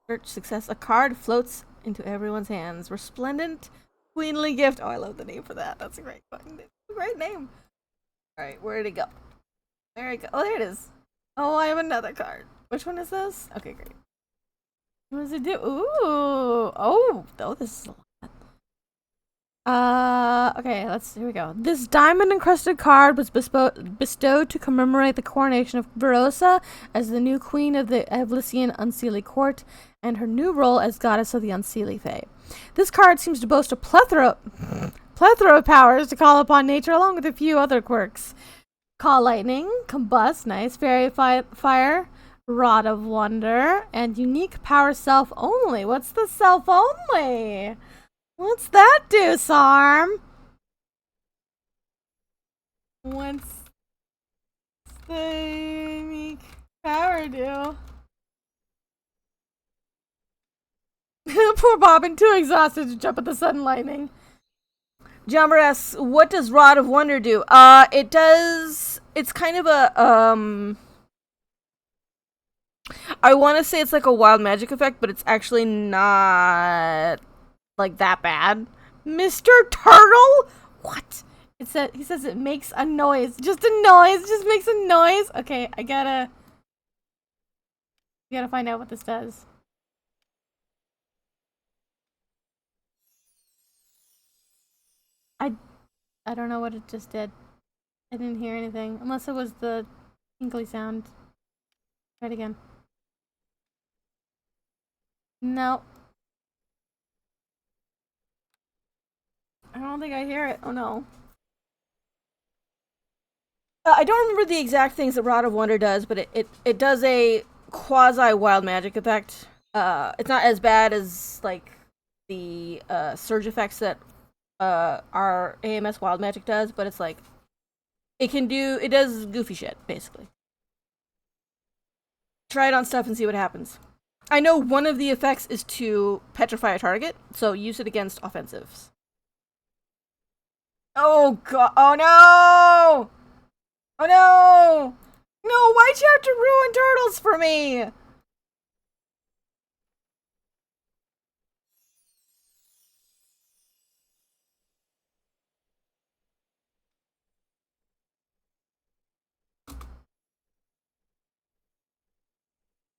Search success. A card floats into everyone's hands. Resplendent queenly gift. Oh, I love the name for that. That's a great fucking name. Great name. Alright, where'd it go? There it go. Oh, there it is. Oh, I have another card. Which one is this? Okay, great. What does it do? Ooh. Oh, this is a lot. Okay, here we go. This diamond encrusted card was bestowed to commemorate the coronation of Verossa as the new queen of the Evlysian Unseelie court and her new role as goddess of the Unseelie Fae. This card seems to boast a plethora of powers to call upon nature along with a few other quirks. Call lightning, combust, nice, fairy fire, rod of wonder, and unique power self only. What's the self only? What's that do, Sarm? What's the unique power do? Poor Bobbin, too exhausted to jump at the sudden lightning. Jumper asks, what does Rod of Wonder do? It does... It's kind of a, I want to say it's like a wild magic effect, but it's actually not, like, that bad. Mr. Turtle? What? He says it makes a noise. Just a noise. Just makes a noise. Okay, I gotta find out what this does. I don't know what it just did. I didn't hear anything. Unless it was the tinkly sound. Try it again. No. I don't think I hear it. Oh no. I don't remember the exact things that Rod of Wonder does, but it does a quasi wild magic effect. It's not as bad as like the surge effects that our AMS wild magic does, but it's like it does goofy shit basically. Try it on stuff and see what happens. I know one of the effects is to petrify a target, so use it against offensives. Oh god! Oh no! Oh no! No, why'd you have to ruin turtles for me?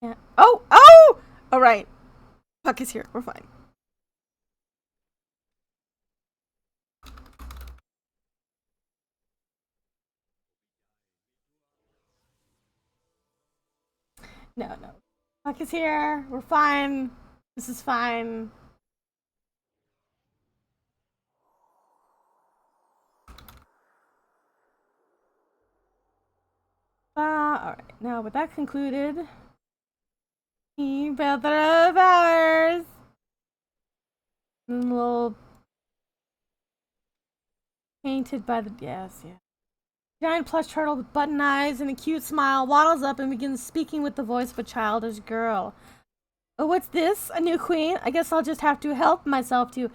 Yeah. Oh! Oh! Alright. Puck is here. We're fine. No, no. Puck is here. We're fine. This is fine. Alright. Now, with that concluded, he built the powers. And a little painted by the. Yes, yeah. Giant plush turtle with button eyes and a cute smile waddles up and begins speaking with the voice of a childish girl. Oh, what's this? A new queen? I guess I'll just have to help myself to.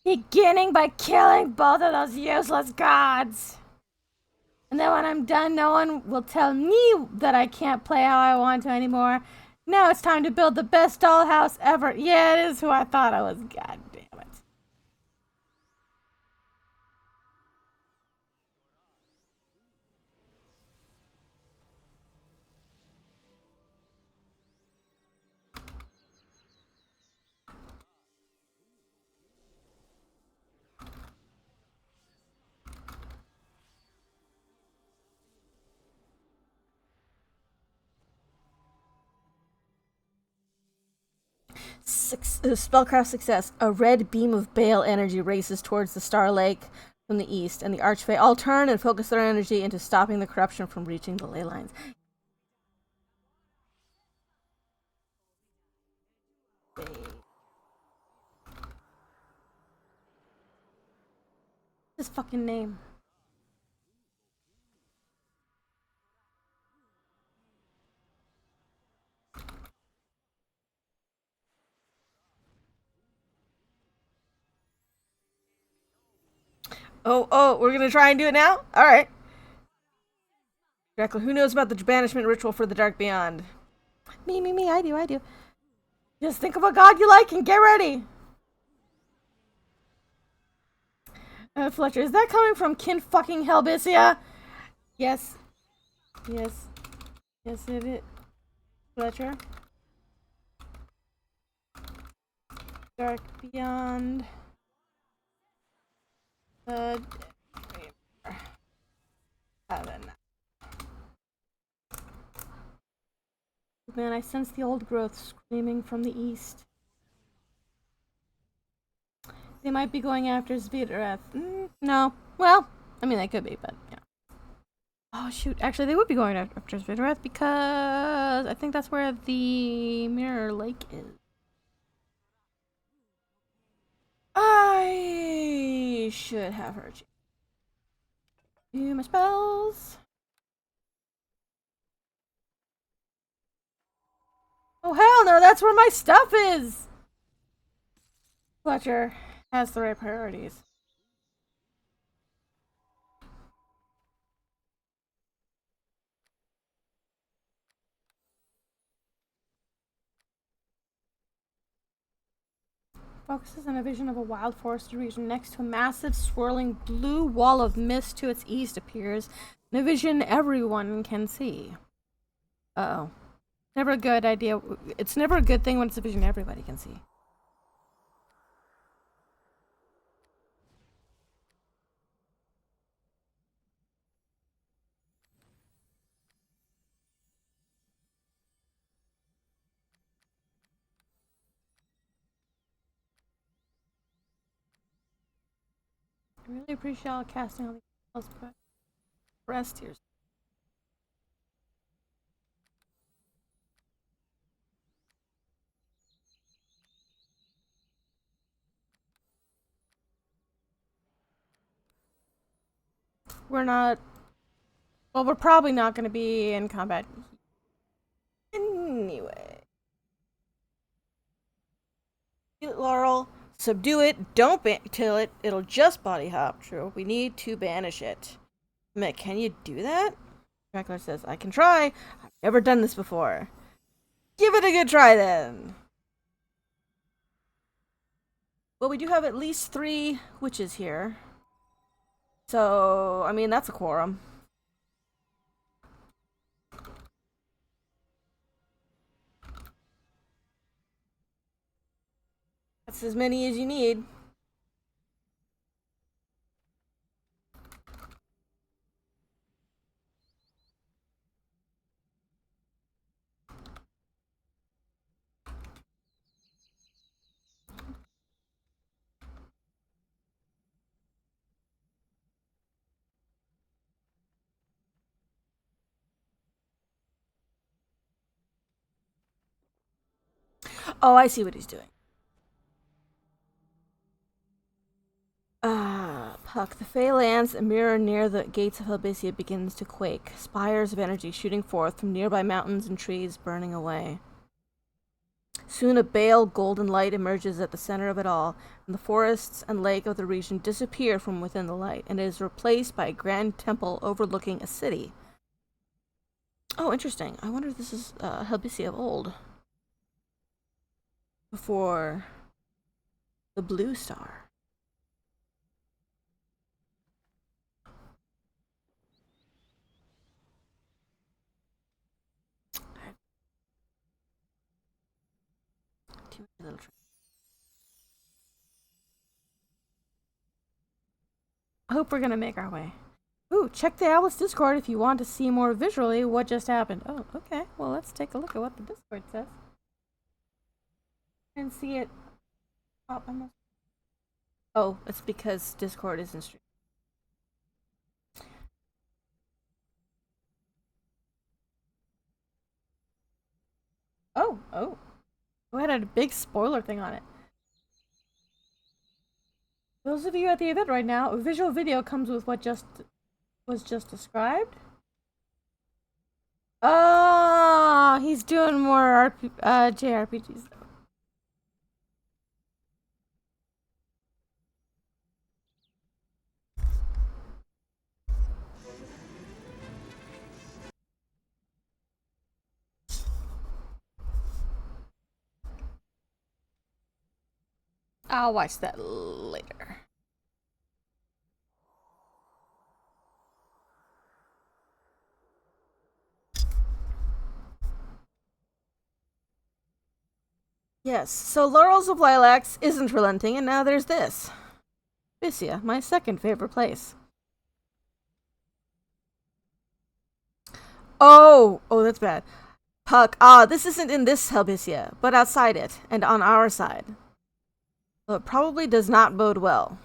Beginning by killing both of those useless gods. And then when I'm done, no one will tell me that I can't play how I want to anymore. Now it's time to build the best dollhouse ever. Yeah, it is who I thought I was. God damn it. Spellcraft success. A red beam of bale energy races towards the Star Lake from the east, and the Archfey all turn and focus their energy into stopping the corruption from reaching the ley lines. His fucking name. Oh, we're gonna try and do it now? Alright. Dracula, who knows about the banishment ritual for the Dark Beyond? Me, I do. Just think of a god you like and get ready! Fletcher, is that coming from Kin fucking Helbisia? Yes. Yes. Yes, it is. Fletcher. Dark Beyond. The Heaven. Man, I sense the old growth screaming from the east. They might be going after Zvidrath. No. Well, I mean, they could be, but yeah. Oh, shoot. Actually, they would be going after Zvidrath because I think that's where the Mirror Lake is. I should have heard you. Do my spells. Oh, hell no, that's where my stuff is! Fletcher has the right priorities. Focuses on a vision of a wild forested region next to a massive swirling blue wall of mist to its east appears. A vision everyone can see. Uh-oh. Never a good idea. It's never a good thing when it's a vision everybody can see. I really appreciate all casting all these spells, but rest here. We're not. Well, we're probably not going to be in combat. Anyway. Laurel, subdue it, don't kill it, it'll just body hop. True, we need to banish it. Mick, can you do that? Dracula says, I can try. I've never done this before. Give it a good try then. Well, we do have at least 3 witches here. So, I mean, that's a quorum. That's as many as you need. Oh, I see what he's doing. Puck. The Fey lands, a mirror near the gates of Helbysia begins to quake. Spires of energy shooting forth from nearby mountains and trees burning away. Soon a pale golden light emerges at the center of it all, and the forests and lake of the region disappear from within the light, and it is replaced by a grand temple overlooking a city. Oh, interesting. I wonder if this is Helbysia of old. Before the blue star. I hope we're gonna make our way. Ooh, check the Alice Discord if you want to see more visually what just happened. Oh, okay. Well, let's take a look at what the Discord says. And see it. Oh, almost. Oh, it's because Discord isn't streaming. Oh. Oh, it had a big spoiler thing on it. Those of you at the event right now, a visual video comes with what was just described. Oh, he's doing more JRPGs. I'll watch that later. Yes, so Laurels of Lilacs isn't relenting, and now there's this. Helbysia, my second favorite place. Oh, that's bad. Puck, this isn't in this Helbysia, but outside it, and on our side. So it probably does not bode well.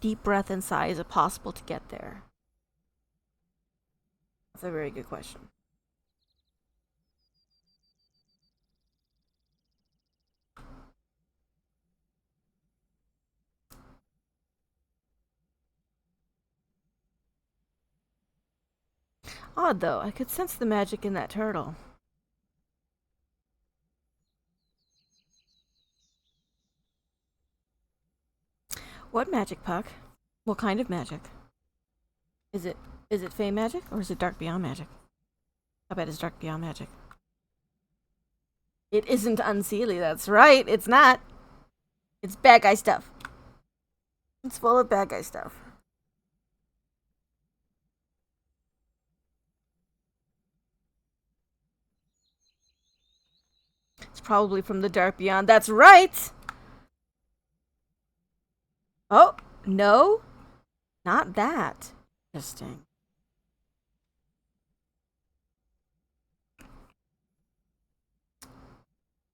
Deep breath and sigh. Is it possible to get there? That's a very good question. Odd, though. I could sense the magic in that turtle. What magic, Puck? What kind of magic? Is it Fey magic, or is it Dark Beyond magic? I bet it's Dark Beyond magic. It isn't Unseelie, that's right. It's not. It's bad guy stuff. It's full of bad guy stuff. It's probably from the Dark Beyond. That's right! Oh, no? Not that. Interesting.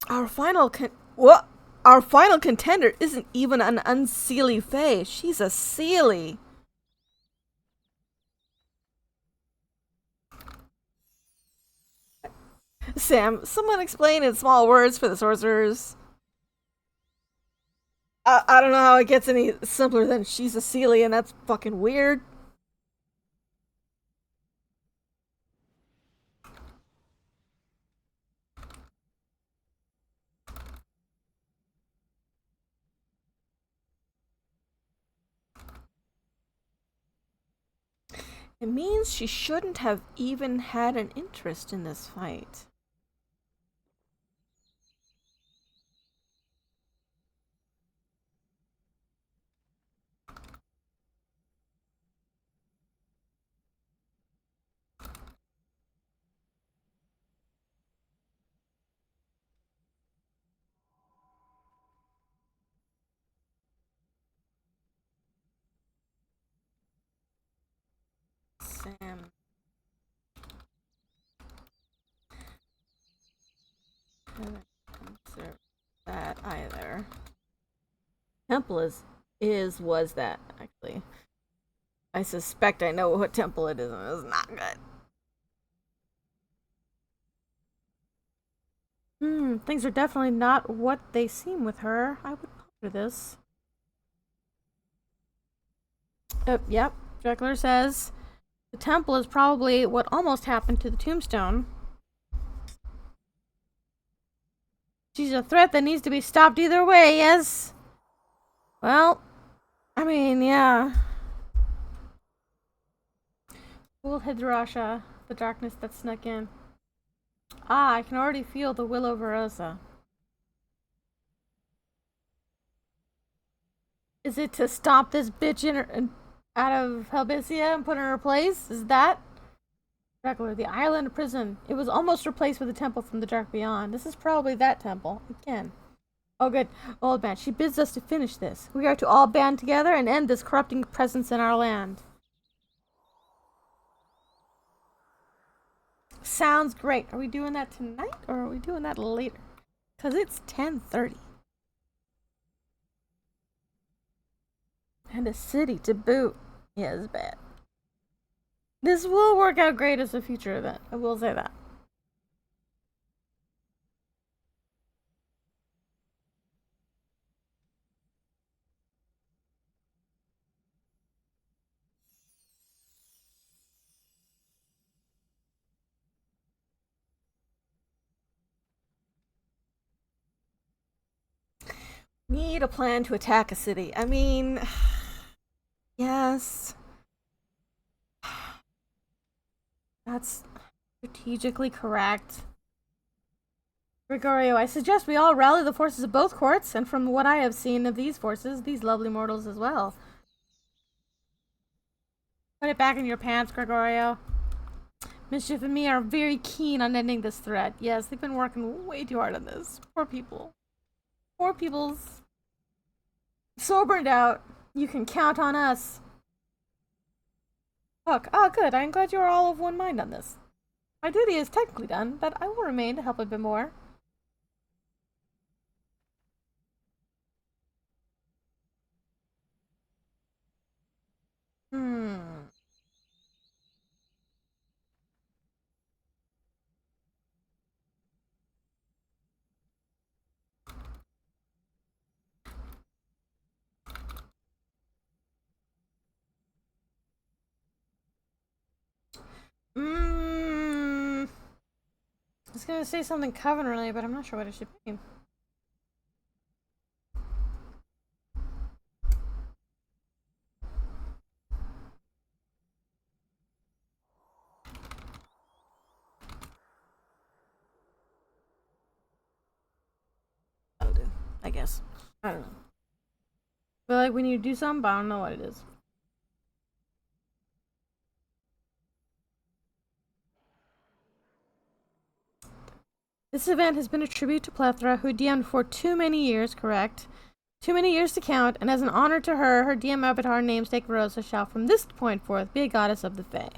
Our final Our final contender isn't even an Unseelie Fae. She's a Seelie. Sam, someone explain in small words for the sorcerers. I don't know how it gets any simpler than she's a Seelie, and that's fucking weird. It means she shouldn't have even had an interest in this fight. Sam. Haven't observed that either. Temple was that, actually. I suspect I know what temple it is, and it's not good. Things are definitely not what they seem with her. I would ponder this. Yep. Dreckler says the temple is probably what almost happened to the tombstone. She's a threat that needs to be stopped either way, yes? Well, I mean, yeah. We'll head to Verossa, the darkness that snuck in. Ah, I can already feel the willow Verossa. Is it to stop this bitch out of Helvetia and put her in her place? Is that? Regular, the island prison. It was almost replaced with a temple from the dark beyond. This is probably that temple. Again. Oh, good. Old man, she bids us to finish this. We are to all band together and end this corrupting presence in our land. Sounds great. Are we doing that tonight or are we doing that later? Because it's 10:30. And a city to boot. Yeah, it's bad. This will work out great as a future event. I will say that. Need a plan to attack a city. I mean, yes. That's strategically correct. Gregorio, I suggest we all rally the forces of both courts, and from what I have seen of these forces, these lovely mortals as well. Put it back in your pants, Gregorio. Mischief and me are very keen on ending this threat. Yes, they've been working way too hard on this. Poor people. Poor people's so burned out. You can count on us. Look, good. I'm glad you are all of one mind on this. My duty is technically done, but I will remain to help a bit more. Hmm. I was gonna say something covenantly, but I'm not sure what it should be. That'll do, I guess. I don't know. Feel like we need to do something, but I don't know what it is. This event has been a tribute to Plethora, who DM'd for too many years, correct? Too many years to count, and as an honor to her, her DM avatar namesake Verossa shall from this point forth be a goddess of the Fae.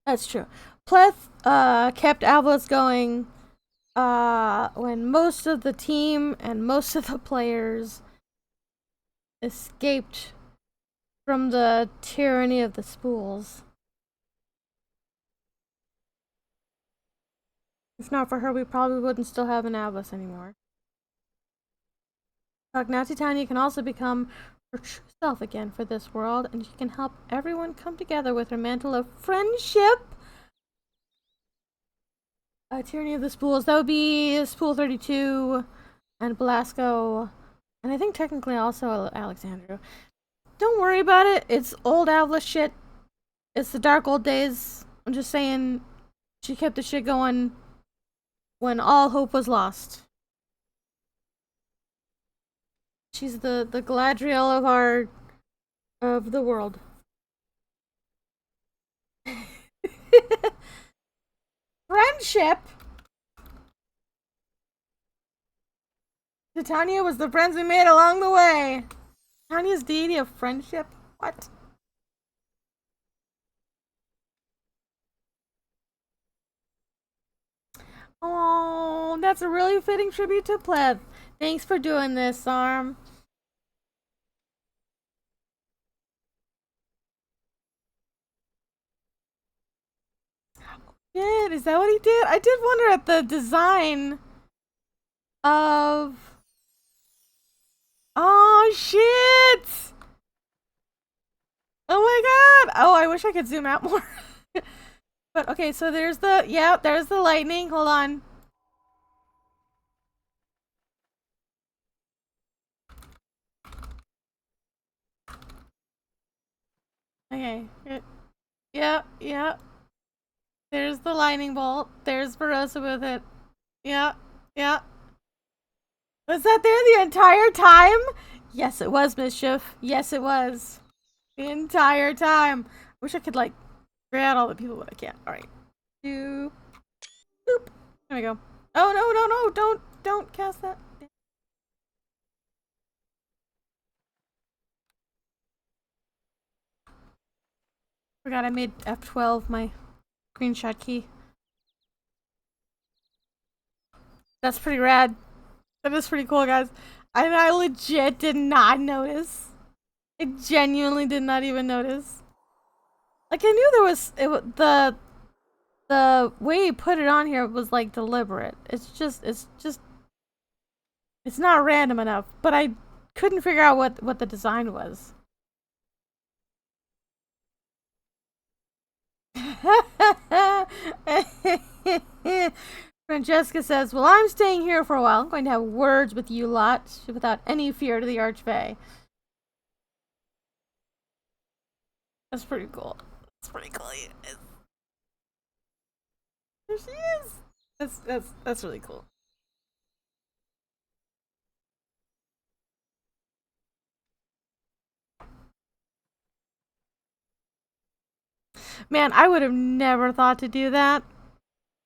That's true. Pleth kept Avlos going when most of the team and most of the players escaped from the tyranny of the spools. If not for her, we probably wouldn't still have an Avlos anymore. Now Titania can also become her true self again for this world, and she can help everyone come together with her mantle of friendship. Tyranny of the Spools. That would be Spool 32 and Belasco, and I think technically also Alexandru. Don't worry about it. It's old Avla shit. It's the dark old days. I'm just saying she kept the shit going when all hope was lost. She's the Galadriel of the world. Friendship? Titania was the friends we made along the way. Tanya's deity of friendship? What? Oh, that's a really fitting tribute to Pleb. Thanks for doing this, Arm. Shit, is that what he did? I did wonder at the design of. Oh, shit! Oh my god! Oh, I wish I could zoom out more. But okay, so there's the. Yeah, there's the lightning. Hold on. Okay. Yeah, yeah. There's the lightning bolt. There's Verossa with it. Yeah, yeah. Was that there the entire time? Yes, it was, Mischief. Yes, it was. The entire time. I wish I could, like, grab all the people, but I can't. Alright. Boop. There we go. Oh, no, no, no. Don't cast that. Forgot I made F12 my screenshot key. That's pretty rad. That is pretty cool, guys. I legit did not notice. I genuinely did not even notice. Like I knew there was the way you put it on here was like deliberate. It's not random enough. But I couldn't figure out what the design was. Francesca says, "Well, I'm staying here for a while. I'm going to have words with you lot without any fear to the Archfey." That's pretty cool. That's pretty cool. There she is. That's really cool. Man, I would have never thought to do that.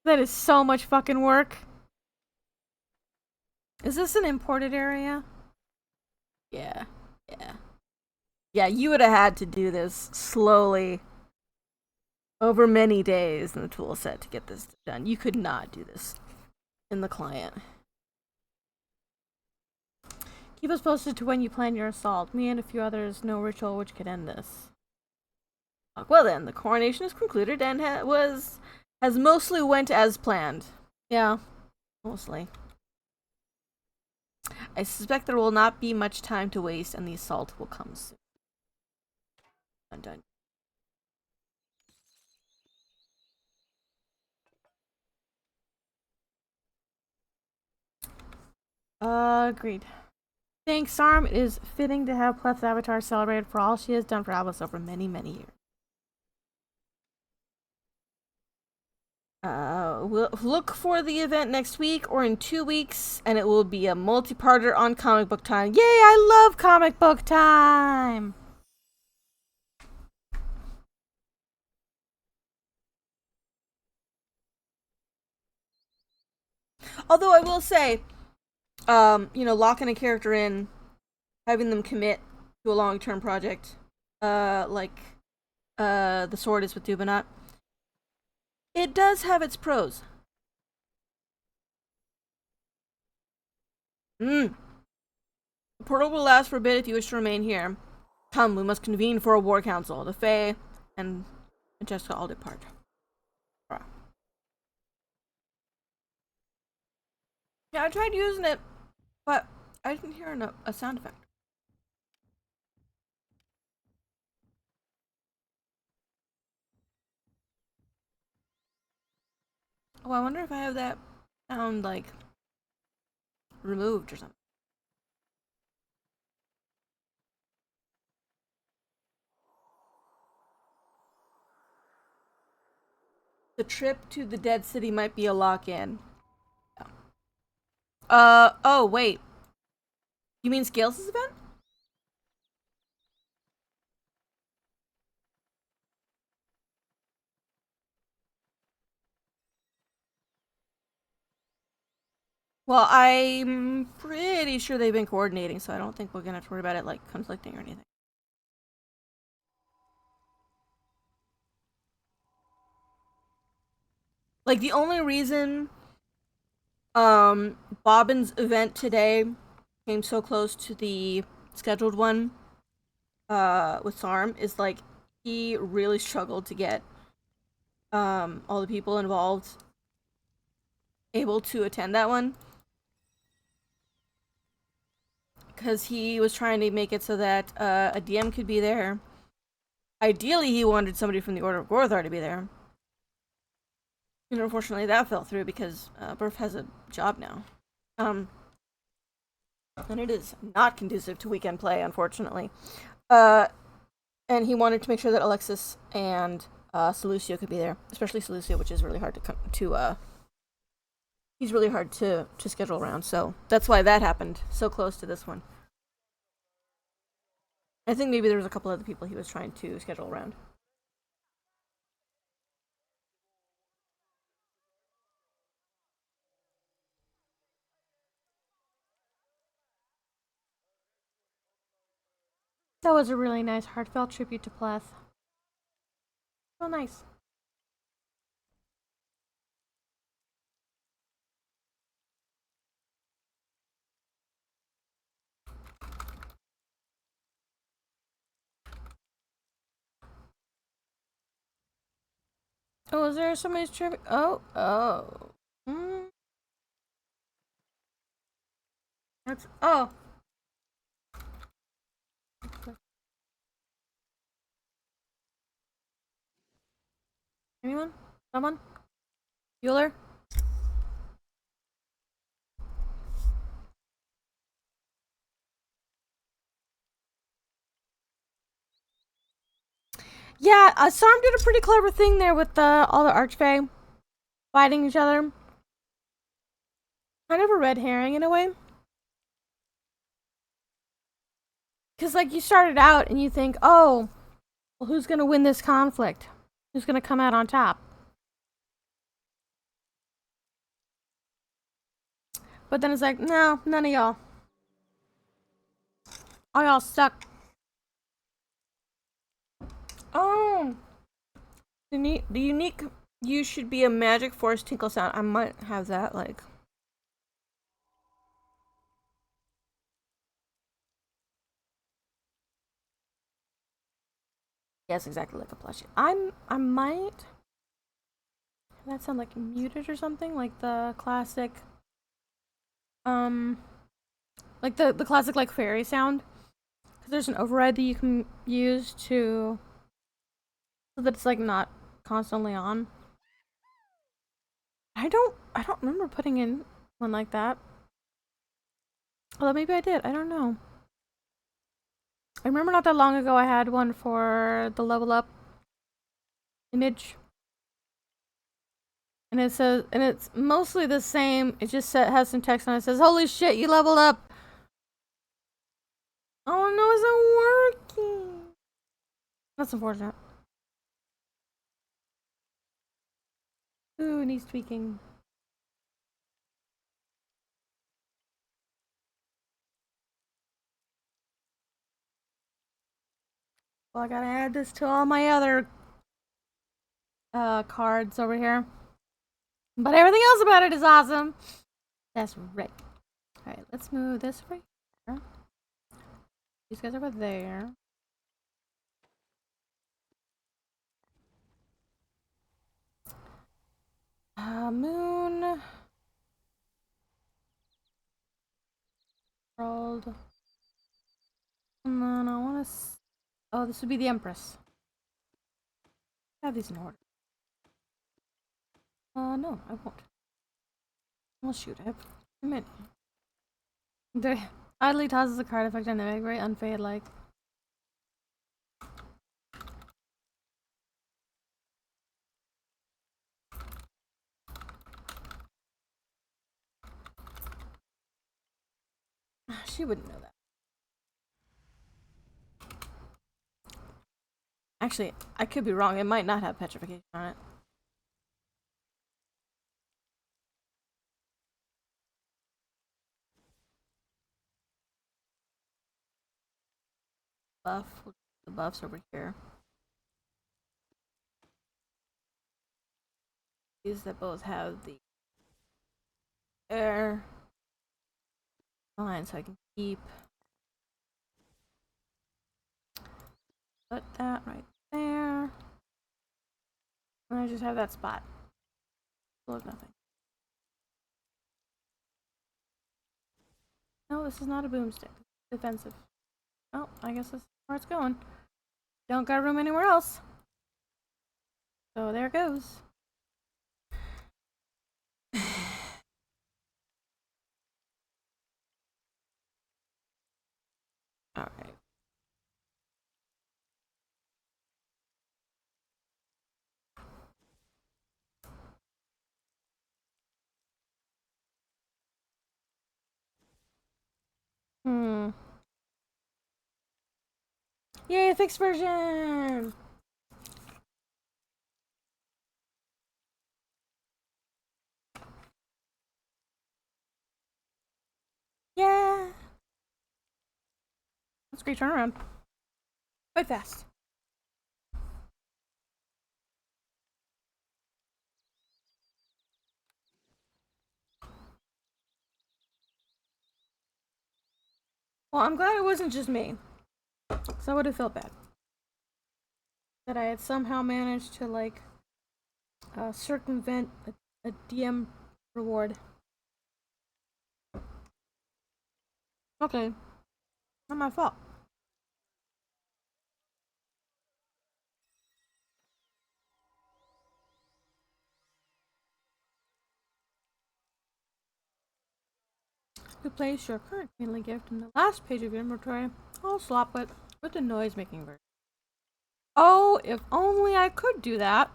That is so much fucking work. Is this an imported area? Yeah. Yeah. Yeah, you would have had to do this slowly over many days in the tool set to get this done. You could not do this in the client. Keep us posted to when you plan your assault. Me and a few others know ritual which could end this. Well then, the coronation is concluded and has mostly went as planned. Yeah, mostly. I suspect there will not be much time to waste and the assault will come soon. Dun dun. Agreed. Thanks, Sarm. It is fitting to have Pleth's avatar celebrated for all she has done for Albus over many, many years. We'll look for the event next week or in 2 weeks, and it will be a multi-parter on comic book time. Yay! I love comic book time. Although I will say, locking a character in, having them commit to a long-term project, like the sword is with Dubonnet, it does have its pros. The portal will last for a bit if you wish to remain here. Come, we must convene for a war council. The Fae and Jessica all depart. Yeah, I tried using it, but I didn't hear a sound effect. Oh, I wonder if I have that sound, like, removed or something. The trip to the dead city might be a lock-in. Oh, wait. You mean Scales' event? Well, I'm pretty sure they've been coordinating, so I don't think we're gonna have to worry about it like conflicting or anything. Like the only reason Bobbin's event today came so close to the scheduled one with Sarm is like he really struggled to get all the people involved able to attend that one because he was trying to make it so that a DM could be there. Ideally, he wanted somebody from the Order of Gorthar to be there. And unfortunately, that fell through because Burf has a job now. And it is not conducive to weekend play, unfortunately. And he wanted to make sure that Alexis and Seleucia could be there, especially Seleucia, which is really hard to he's really hard to schedule around. So that's why that happened so close to this one. I think maybe there was a couple other people he was trying to schedule around. That was a really nice, heartfelt tribute to Pleth. So nice. Oh, is there somebody's tribute? Oh. That's anyone? Someone? Bueller? Yeah, Sarm did a pretty clever thing there with all the Archfey fighting each other. Kind of a red herring in a way. Because, like, you started out and you think, oh, well, who's going to win this conflict? Who's going to come out on top? But then it's like, no, none of y'all. All y'all suck. Oh. The unique you should be a magic force tinkle sound. I might have that, like. Yes, exactly like a plushie. I might that sound like muted or something? Like the classic like the classic like fairy sound. Because there's an override that you can use to so that it's like not constantly on. I don't remember putting in one like that. Although maybe I did. I don't know. I remember not that long ago I had one for the level up image. And it says, and it's mostly the same. It just has some text on it. It says, "Holy shit, you leveled up!" Oh no, it's not working. That's unfortunate. Ooh, needs tweaking. Well, I gotta add this to all my other cards over here. But everything else about it is awesome. That's right. Alright, let's move this over here. These guys over there. Moon. World. And then I wanna. Oh, this would be the Empress. Have these in order. No, I won't. Well, shoot, I have too many. There. Idly tosses a card effect dynamic, very unfade like. She wouldn't know that. Actually, I could be wrong. It might not have petrification on it. buff. We'll do the buffs over here. These that both have the air line, so I can keep. Put that right there. And I just have that spot. Full of nothing. No, this is not a boomstick. It's defensive. Oh, I guess this is where it's going. Don't got room anywhere else. So there it goes. Alright. Yay, fixed version! Yeah! That's a great turnaround. Quite fast. Well, I'm glad it wasn't just me. Because I would have felt bad. That I had somehow managed to, like, circumvent a DM reward. Okay. Not my fault. You place your current family gift in the last page of your inventory. I'll swap it with the noise making version. Oh, if only I could do that.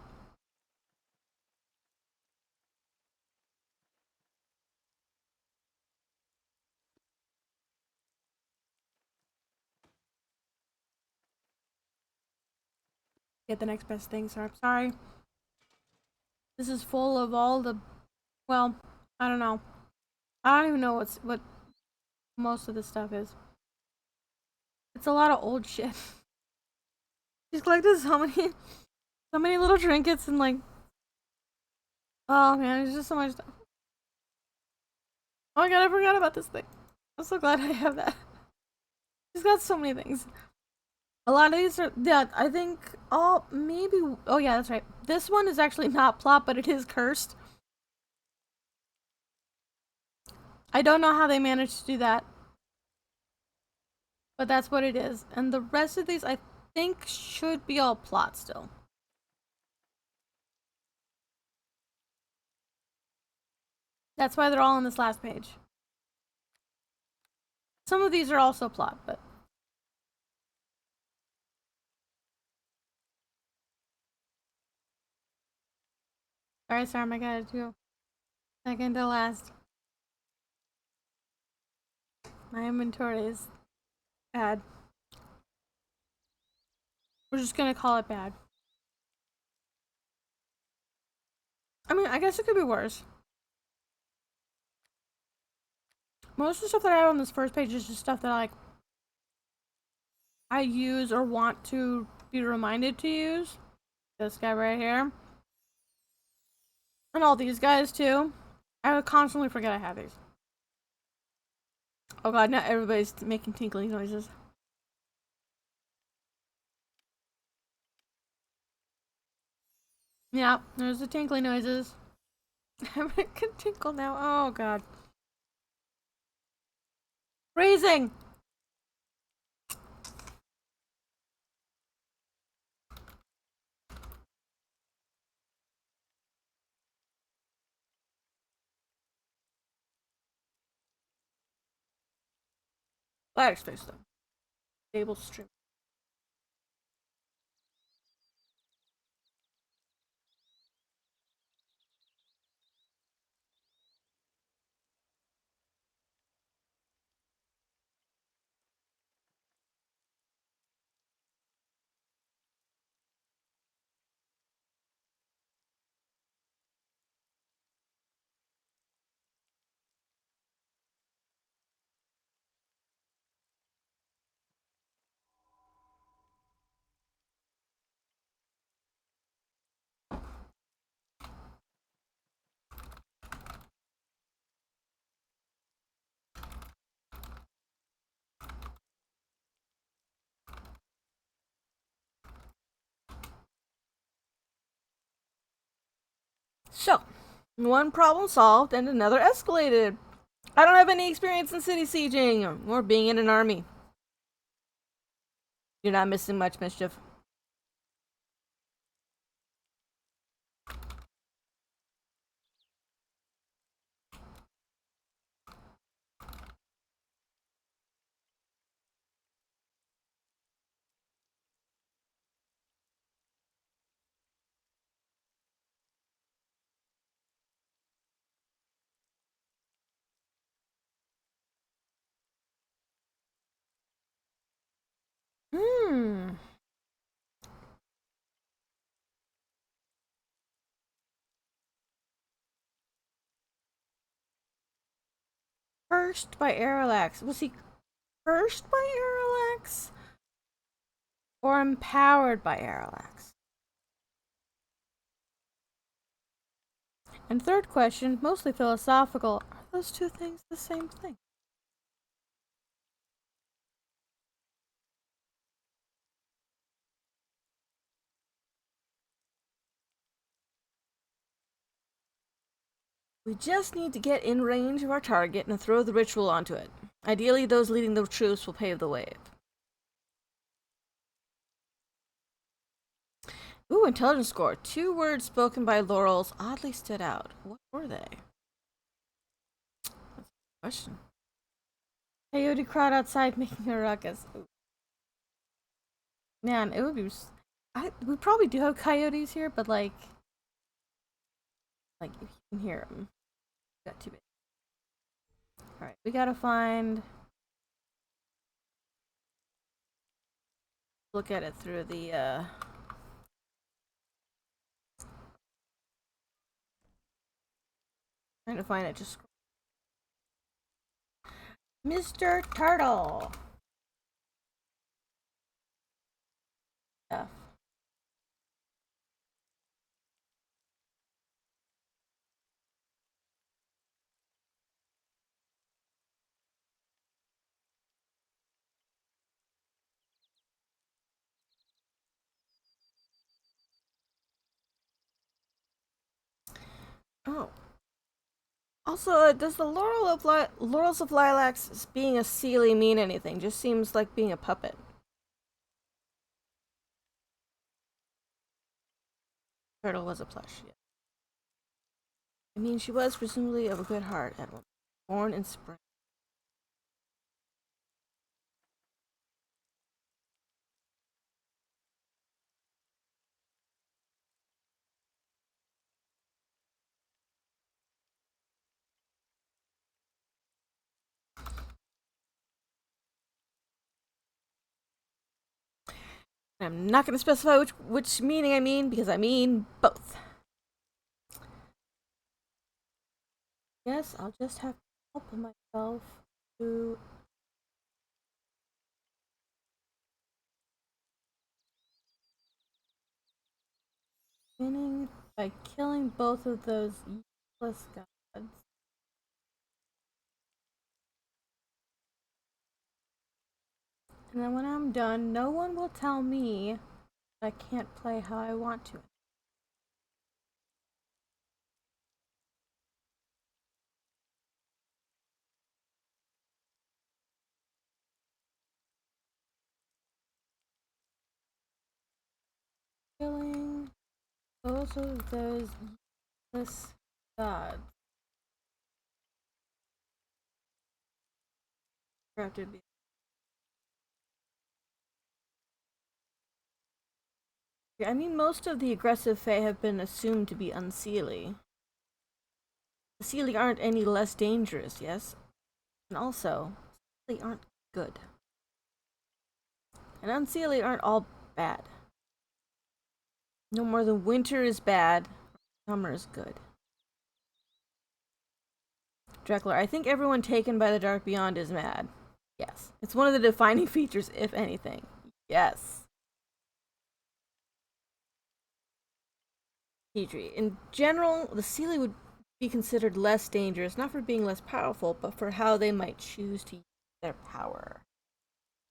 Get the next best thing, so I'm sorry. This is full of all the, well, I don't know. I don't even know what most of this stuff is. It's a lot of old shit. She's collected so many little trinkets and like, oh man, there's just so much stuff. Oh my god, I forgot about this thing. I'm so glad I have that. She's got so many things. A lot of these are, yeah, I think, oh, maybe, oh yeah, that's right. This one is actually not plot, but it is cursed. I don't know how they managed to do that. But that's what it is. And the rest of these, I think, should be all plot still. That's why they're all on this last page. Some of these are also plot, but... Alright, sorry, I gotta do second to last. My inventory is bad. We're just gonna call it bad. I mean, I guess it could be worse. Most of the stuff that I have on this first page is just stuff that, like, I use or want to be reminded to use. This guy right here. And all these guys, too. I would constantly forget I have these. Oh god, now everybody's making tinkling noises. Yeah, there's the tinkling noises. I'm gonna tinkle now. Oh god. Raising! Fire space though. Stable stream. So, one problem solved and another escalated. I don't have any experience in city sieging or being in an army. You're not missing much, Mischief. Hmm. Cursed by Arallax. Was he cursed by Arallax? Or empowered by Arallax? And third question, mostly philosophical. Are those two things the same thing? We just need to get in range of our target and throw the ritual onto it. Ideally, those leading the troops will pave the way. Ooh, intelligence score. 2 words spoken by Laurels oddly stood out. What were they? That's a question. Coyote crowd outside making a ruckus. Ooh. Man, it would be. We probably do have coyotes here, but if you can hear them, got too big. All right, we gotta find. Look at it through the. Trying to find it. Just Mr. Turtle. F. Oh. Also, does the Laurels of Lilacs being a Seelie mean anything? Just seems like being a puppet. Turtle was a plush, yeah. I mean, she was presumably of a good heart at one point. Born in spring. I'm not going to specify which meaning I mean because I mean both. Yes, I'll just have to help myself to winning by killing both of those useless gods. And then when I'm done, no one will tell me that I can't play how I want to. Killing both of those useless gods. I mean, most of the aggressive Fae have been assumed to be Unseelie. The Seelie aren't any less dangerous, yes? And also, they aren't good. And Unseelie aren't all bad. No more than winter is bad, summer is good. Dreckler, I think everyone taken by the Dark Beyond is mad. Yes. It's one of the defining features, if anything. Yes. Petrie. In general, the Seelie would be considered less dangerous, not for being less powerful, but for how they might choose to use their power.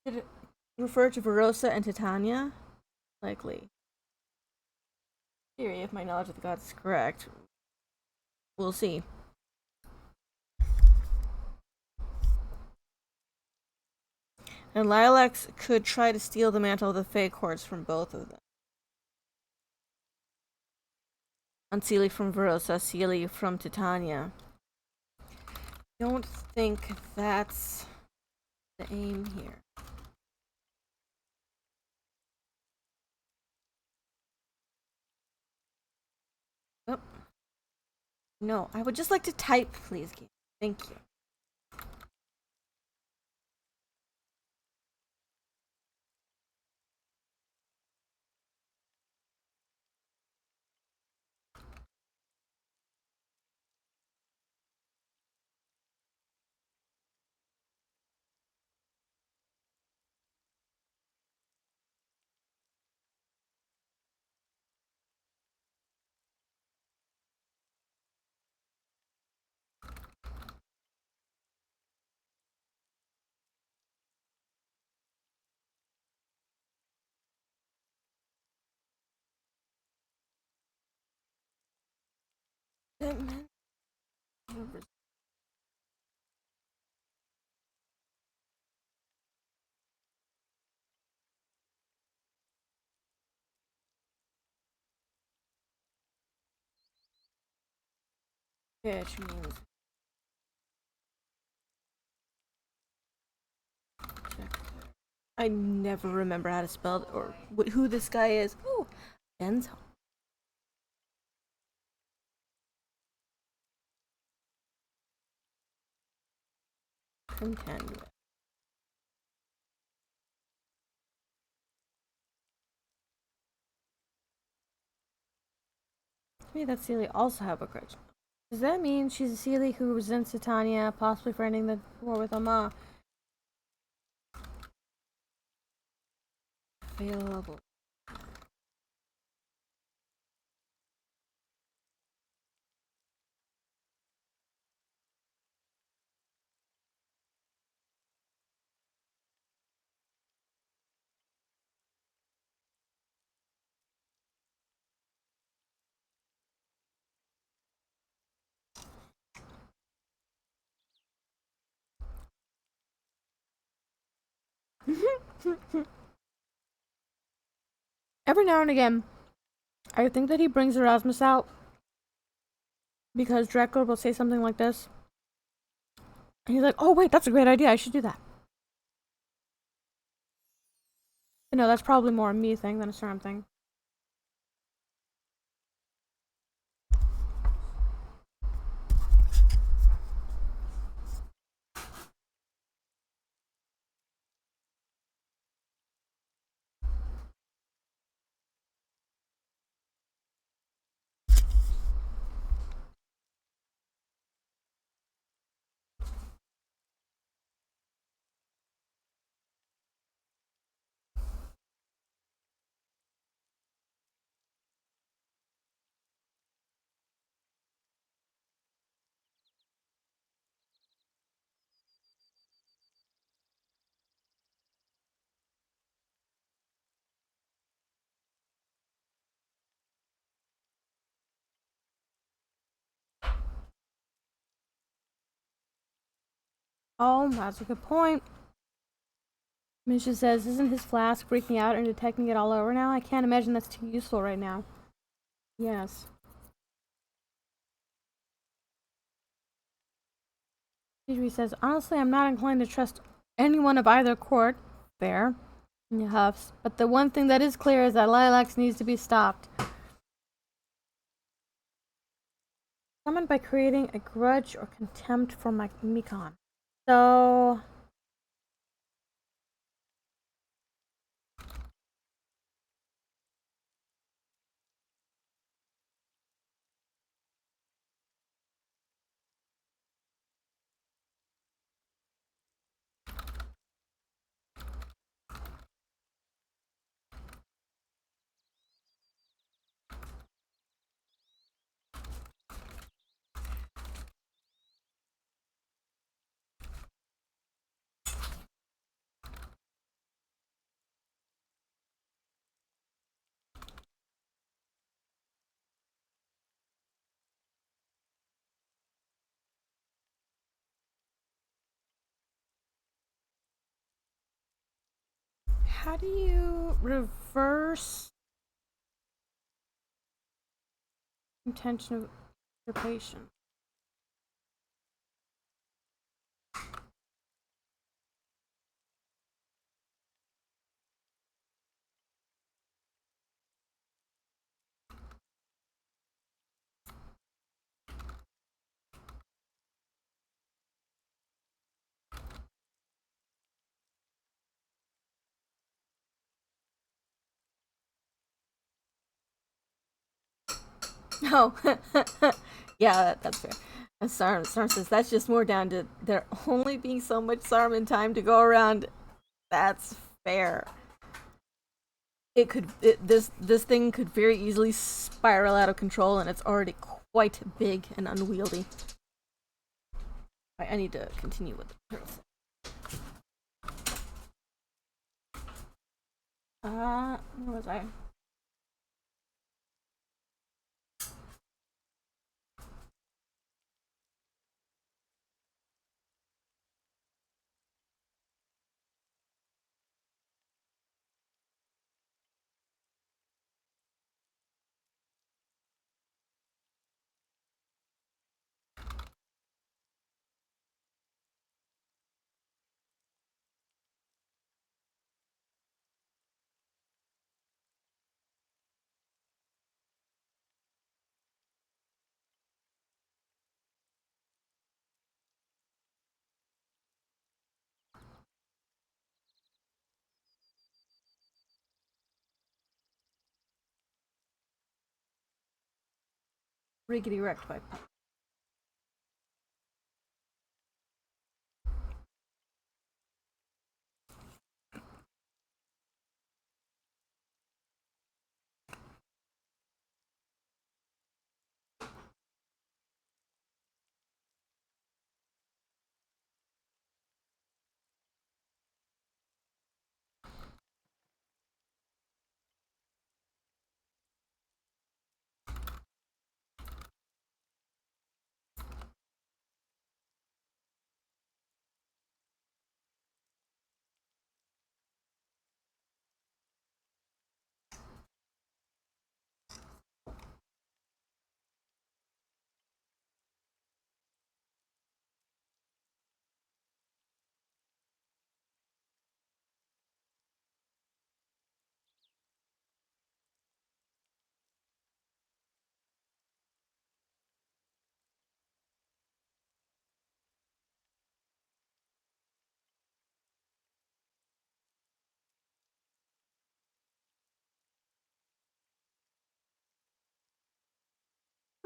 Did it refer to Verossa and Titania? Likely. Theory, if my knowledge of the gods is correct. We'll see. And Lilacs could try to steal the mantle of the Fey Courts from both of them. Unseelie from Verossa, Seelie from Titania. Don't think that's the aim here. Oh. No, I would just like to type, please. Thank you. Which means I never remember how to spell or who this guy is. Oh, Benzo. Contend with. Maybe that Seelie also have a grudge. Does that mean she's a Seelie who resents Titania, possibly for ending the war with Ama? Available. Every now and again, I think that he brings Erasmus out because Draco will say something like this. And he's like, oh, wait, that's a great idea. I should do that. But no, that's probably more a me thing than a Storm thing. Oh, that's a good point. Misha says, isn't his flask freaking out and detecting it all over now? I can't imagine that's too useful right now. Yes. Idri says, honestly, I'm not inclined to trust anyone of either court. Fair. And he huffs. But the one thing that is clear is that Lilacs needs to be stopped. Summoned by creating a grudge or contempt for my Mikon. So... How do you reverse intention of usurpation? Oh, yeah, that's fair. And Sarm says that's just more down to there only being so much Sarm time to go around. That's fair. This thing could very easily spiral out of control, and it's already quite big and unwieldy. I need to continue with the turtles. Where was I? Riggedy wrecked by Pup.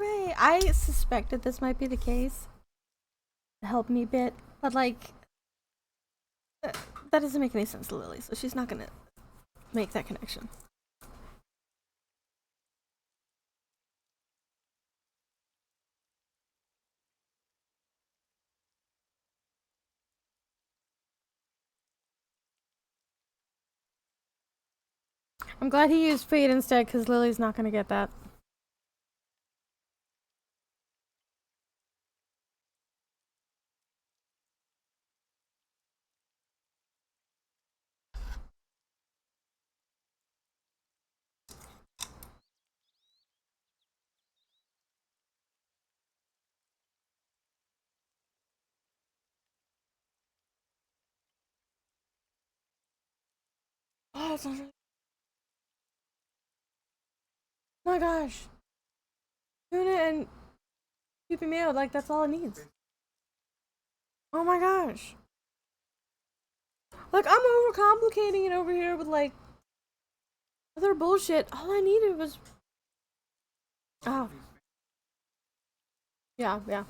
Right, I suspected this might be the case. Help me a bit, but like, uh, that doesn't make any sense to Lily, so she's not gonna make that connection. I'm glad he used fate instead, because Lily's not gonna get that. Oh, it sounds really. Oh my gosh, tuna and keeping mayo, like that's all it needs. Oh my gosh. Like I'm overcomplicating it over here with like other bullshit. All I needed was. Oh. Yeah, yeah.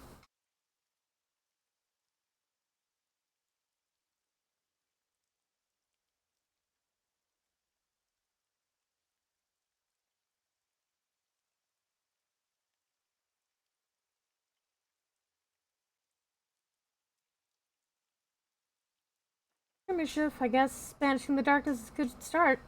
I'm gonna be sure if I guess Banishing the Darkness is a good start.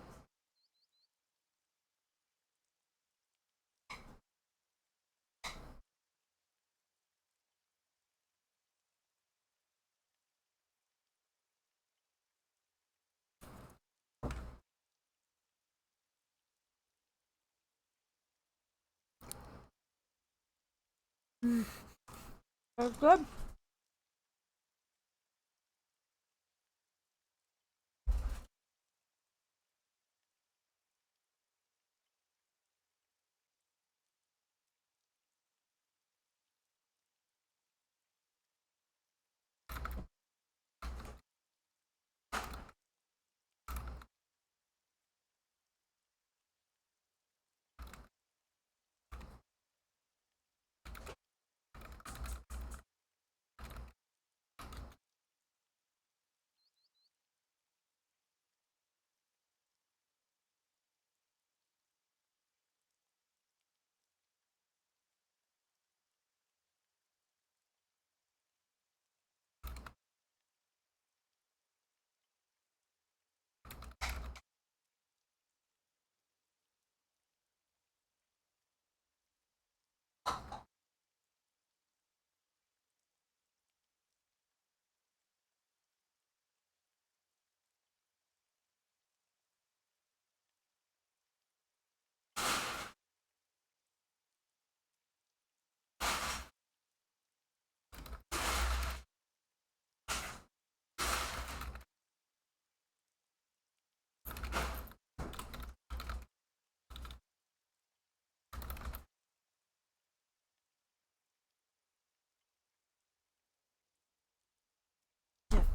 That's good.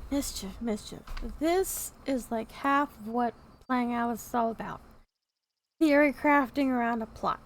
Mischief, mischief. This is like half of what playing Alice is all about. Theory crafting around a plot.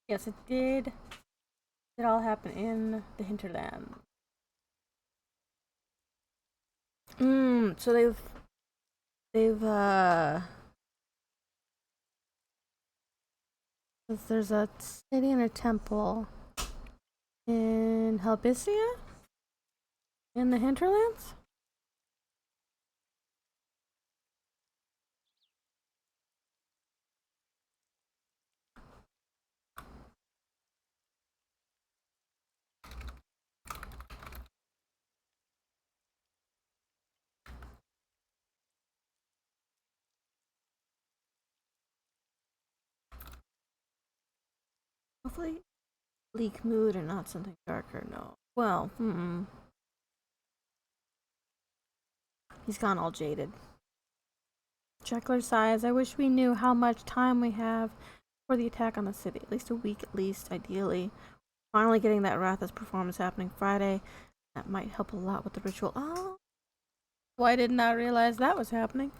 Yes, it did. It all happened in the hinterland. So they've there's a city and a temple in Helvetia in the hinterlands. Hopefully, bleak mood and not something darker. No. Well, he's gone all jaded. Chuckler sighs. I wish we knew how much time we have for the attack on the city. At least a week, at least, ideally. Finally getting that Rathas performance happening Friday. That might help a lot with the ritual. Oh, why didn't I realize that was happening?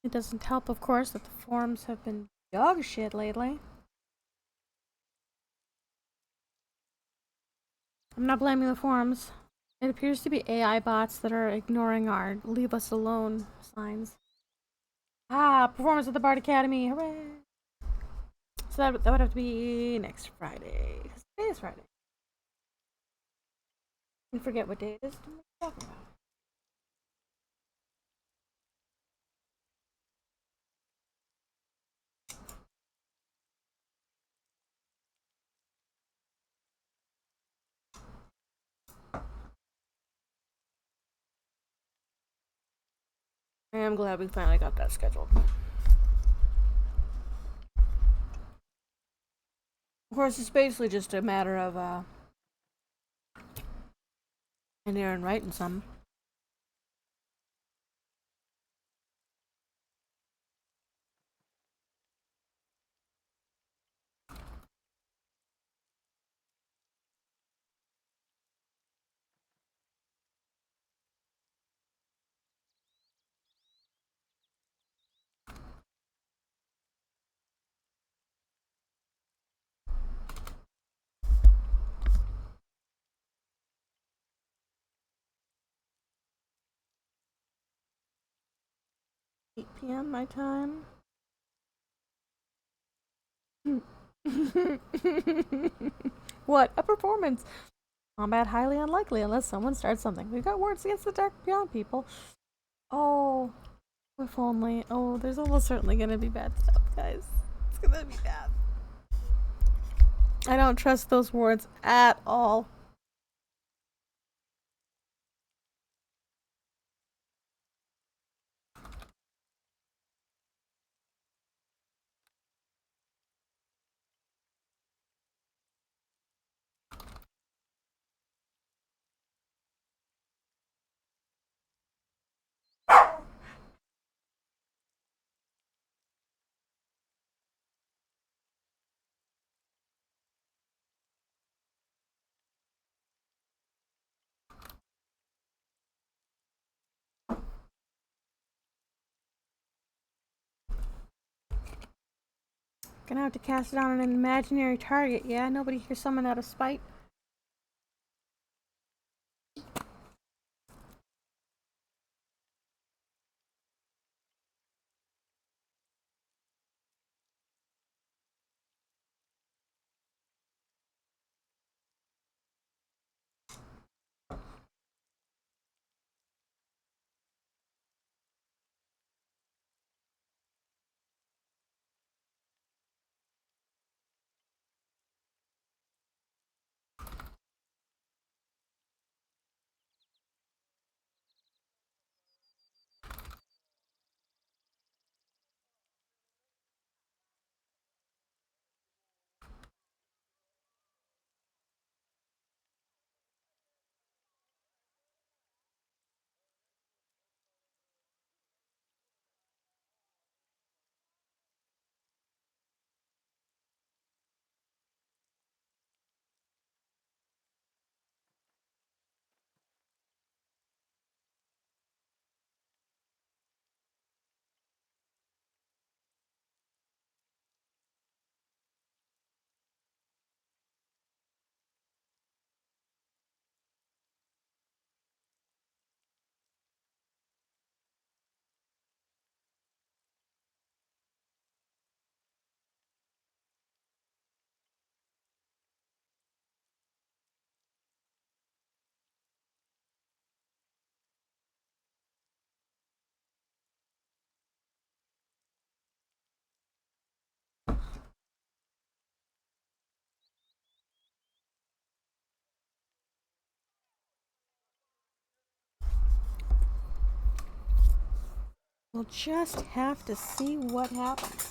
It doesn't help, of course, that the forums have been dog shit lately. I'm not blaming the forums. It appears to be AI bots that are ignoring our leave us alone signs. Ah, performance at the Bard Academy. Hooray! So that would have to be next Friday. Because today is Friday. I forget what day it is. What am I talking about? I am glad we finally got that scheduled. Of course, it's basically just a matter of and Aaron writing some. 8 p.m. my time. What? A performance. Combat highly unlikely unless someone starts something. We've got wards against the Dark Beyond people. Oh, if only. Oh, there's almost certainly gonna be bad stuff, guys. It's gonna be bad. I don't trust those wards at all. Gonna have to cast it on an imaginary target. Yeah, nobody here summoned out of spite. We'll just have to see what happens.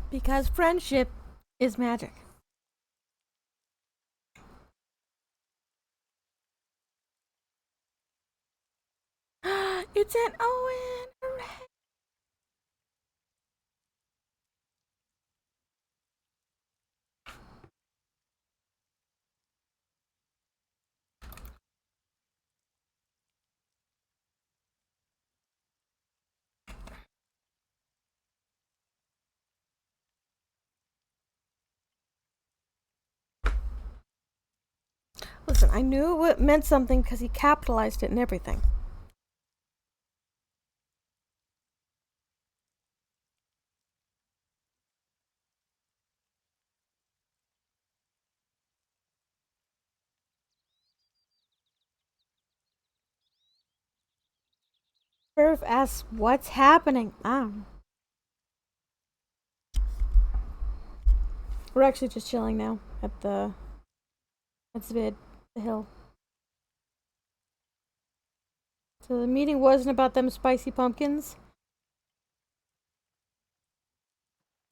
Because friendship is magic. It's an Owen! Hooray! Listen, I knew it meant something because he capitalized it and everything. Irv asks, what's happening? We're actually just chilling now at Svid, the hill. So the meeting wasn't about them spicy pumpkins.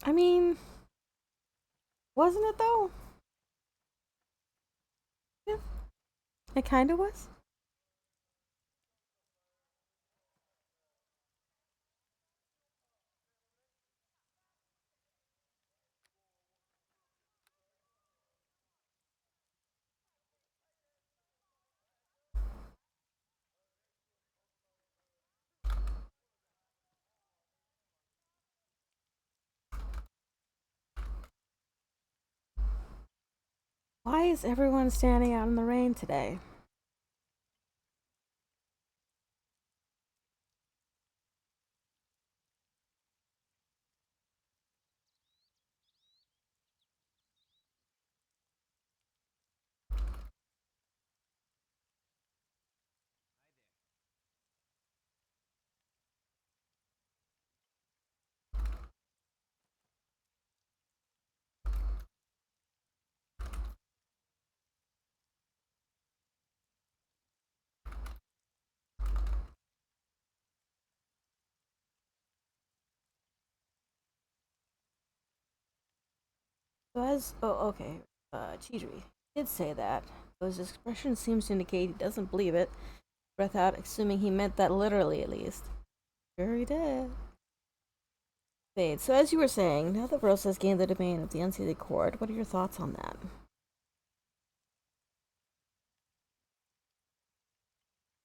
I mean, wasn't it though? Yeah, it kind of was. Why is everyone standing out in the rain today? Okay, Chidri did say that. Though his expression seems to indicate he doesn't believe it. Breath out, assuming he meant that literally at least. Sure he did. Fade. So as you were saying, now that Verossa has gained the domain of the Unseelie Court, what are your thoughts on that?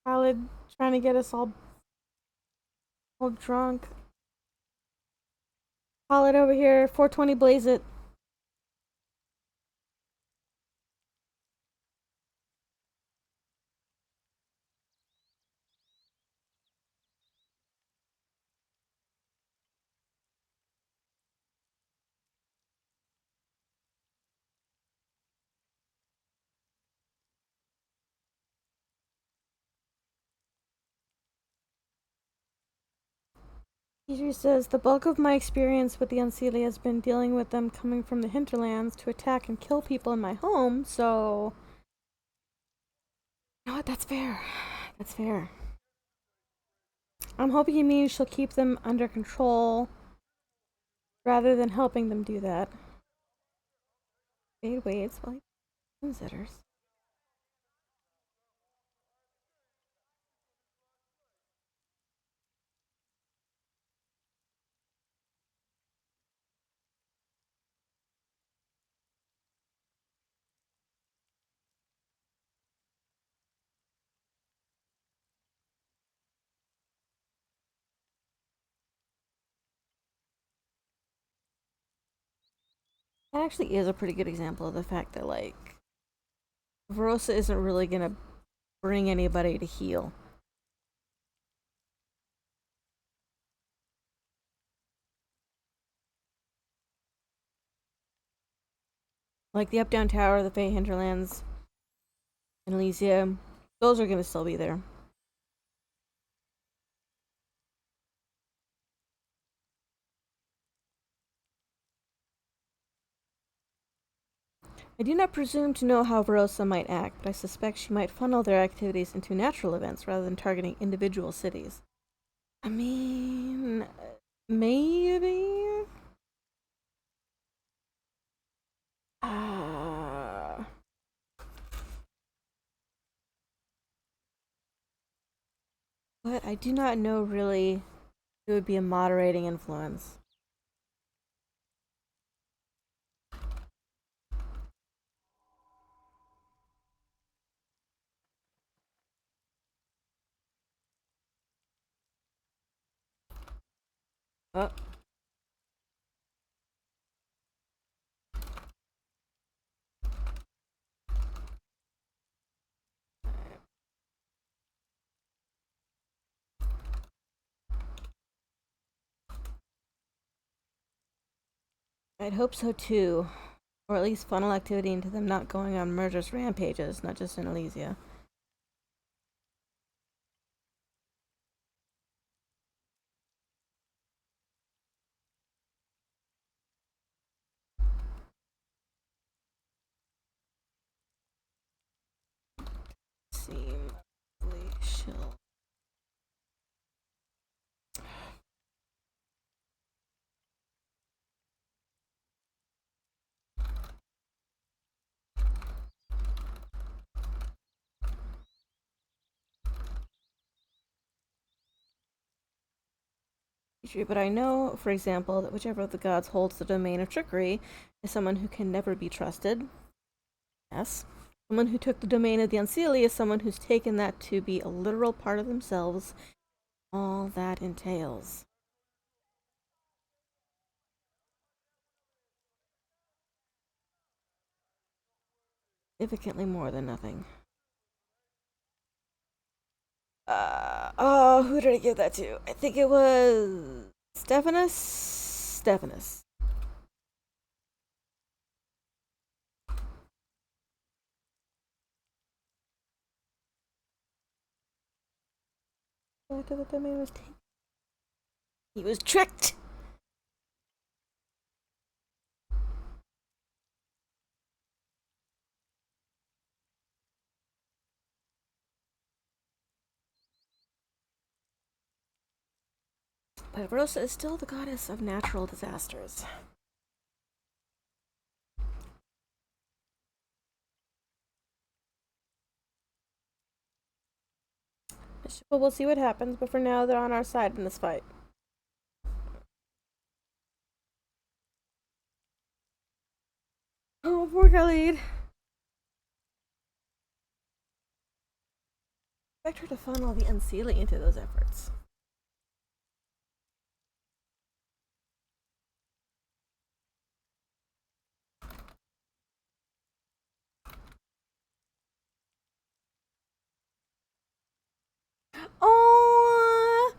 Khalid trying to get us all drunk. Khalid over here, 420 blaze it. Teacher says, the bulk of my experience with the Unseelie has been dealing with them coming from the hinterlands to attack and kill people in my home, so... You know what, that's fair. That's fair. I'm hoping he means she'll keep them under control rather than helping them do that. Fade waits while he considers. That actually is a pretty good example of the fact that, like, Verossa isn't really gonna bring anybody to heal. Like the Up Down Tower, the Fey Hinterlands, and Elysia, those are gonna still be there. I do not presume to know how Verossa might act, but I suspect she might funnel their activities into natural events rather than targeting individual cities. I mean, maybe? Uh, But I do not know really who would be a moderating influence. Oh. I'd hope so too. Or at least funnel activity into them not going on murderous rampages, not just in Elysia. Seem chill. But I know, for example, that whichever of the gods holds the domain of trickery is someone who can never be trusted. Yes. Someone who took the domain of the Unseelie is someone who's taken that to be a literal part of themselves. All that entails. Significantly more than nothing. Oh, who did I give that to? I think it was Stephanus. Stephanus. After the domain was taken, he was tricked. But Verossa is still the goddess of natural disasters. But we'll see what happens, but for now, they're on our side in this fight. Oh, poor Khalid. Expect her to funnel the Unseelie into those efforts. Oh,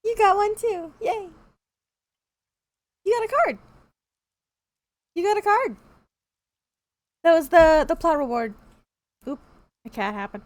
you got one too! Yay! You got a card. You got a card. That was the plot reward. Oop, a cat happened.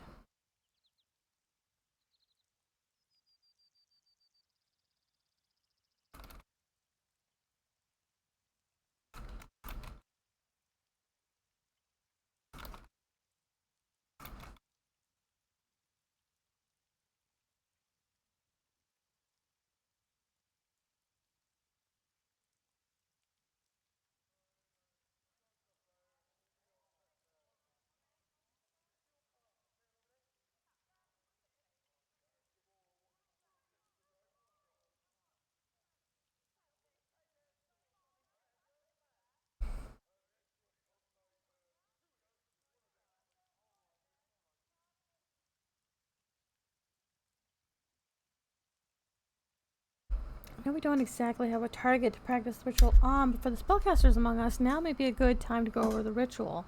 I know we don't exactly have a target to practice the ritual on, but for the spellcasters among us, now may be a good time to go over the ritual.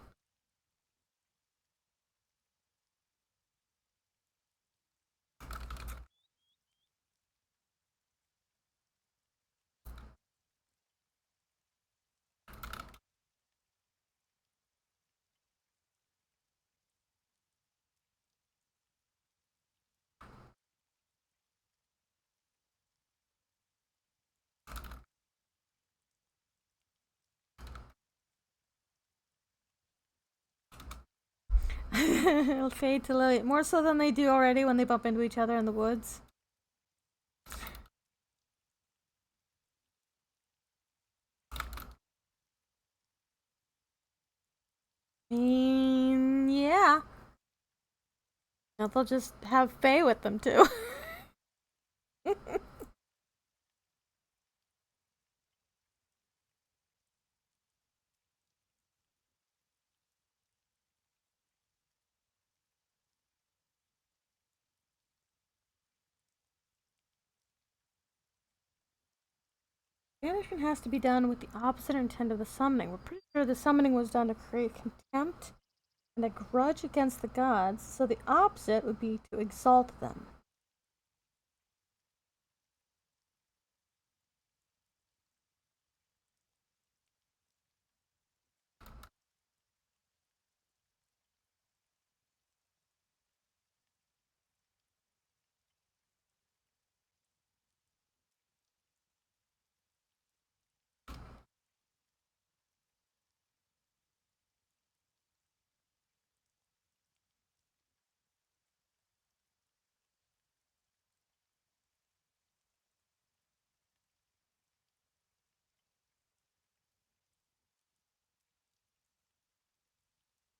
It'll fade to light, more so than they do already when they bump into each other in the woods. I mean, yeah. Now they'll just have Faye with them too. Banishment has to be done with the opposite intent of the summoning. We're pretty sure the summoning was done to create contempt and a grudge against the gods, so the opposite would be to exalt them.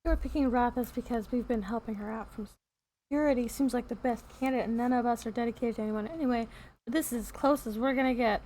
We're picking Rathas because we've been helping her out from security. Seems like the best candidate, and none of us are dedicated to anyone anyway. But this is as close as we're gonna get.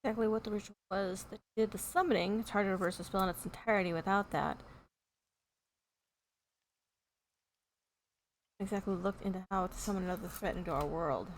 Exactly what the ritual was that did the summoning. It's hard to reverse the spell in its entirety without that. Exactly looked into how to summon another threat into our world.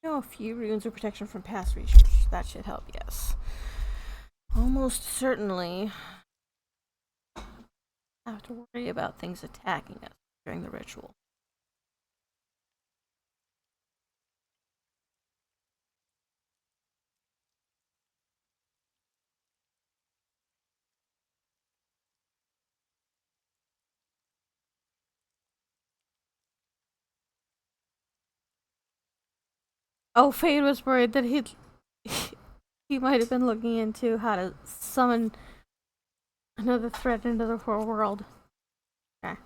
You know, a few runes of protection from past research. That should help, yes. Almost certainly have to worry about things attacking us during the ritual. Oh, Fade was worried that he might have been looking into how to summon another threat into the whole world. Okay.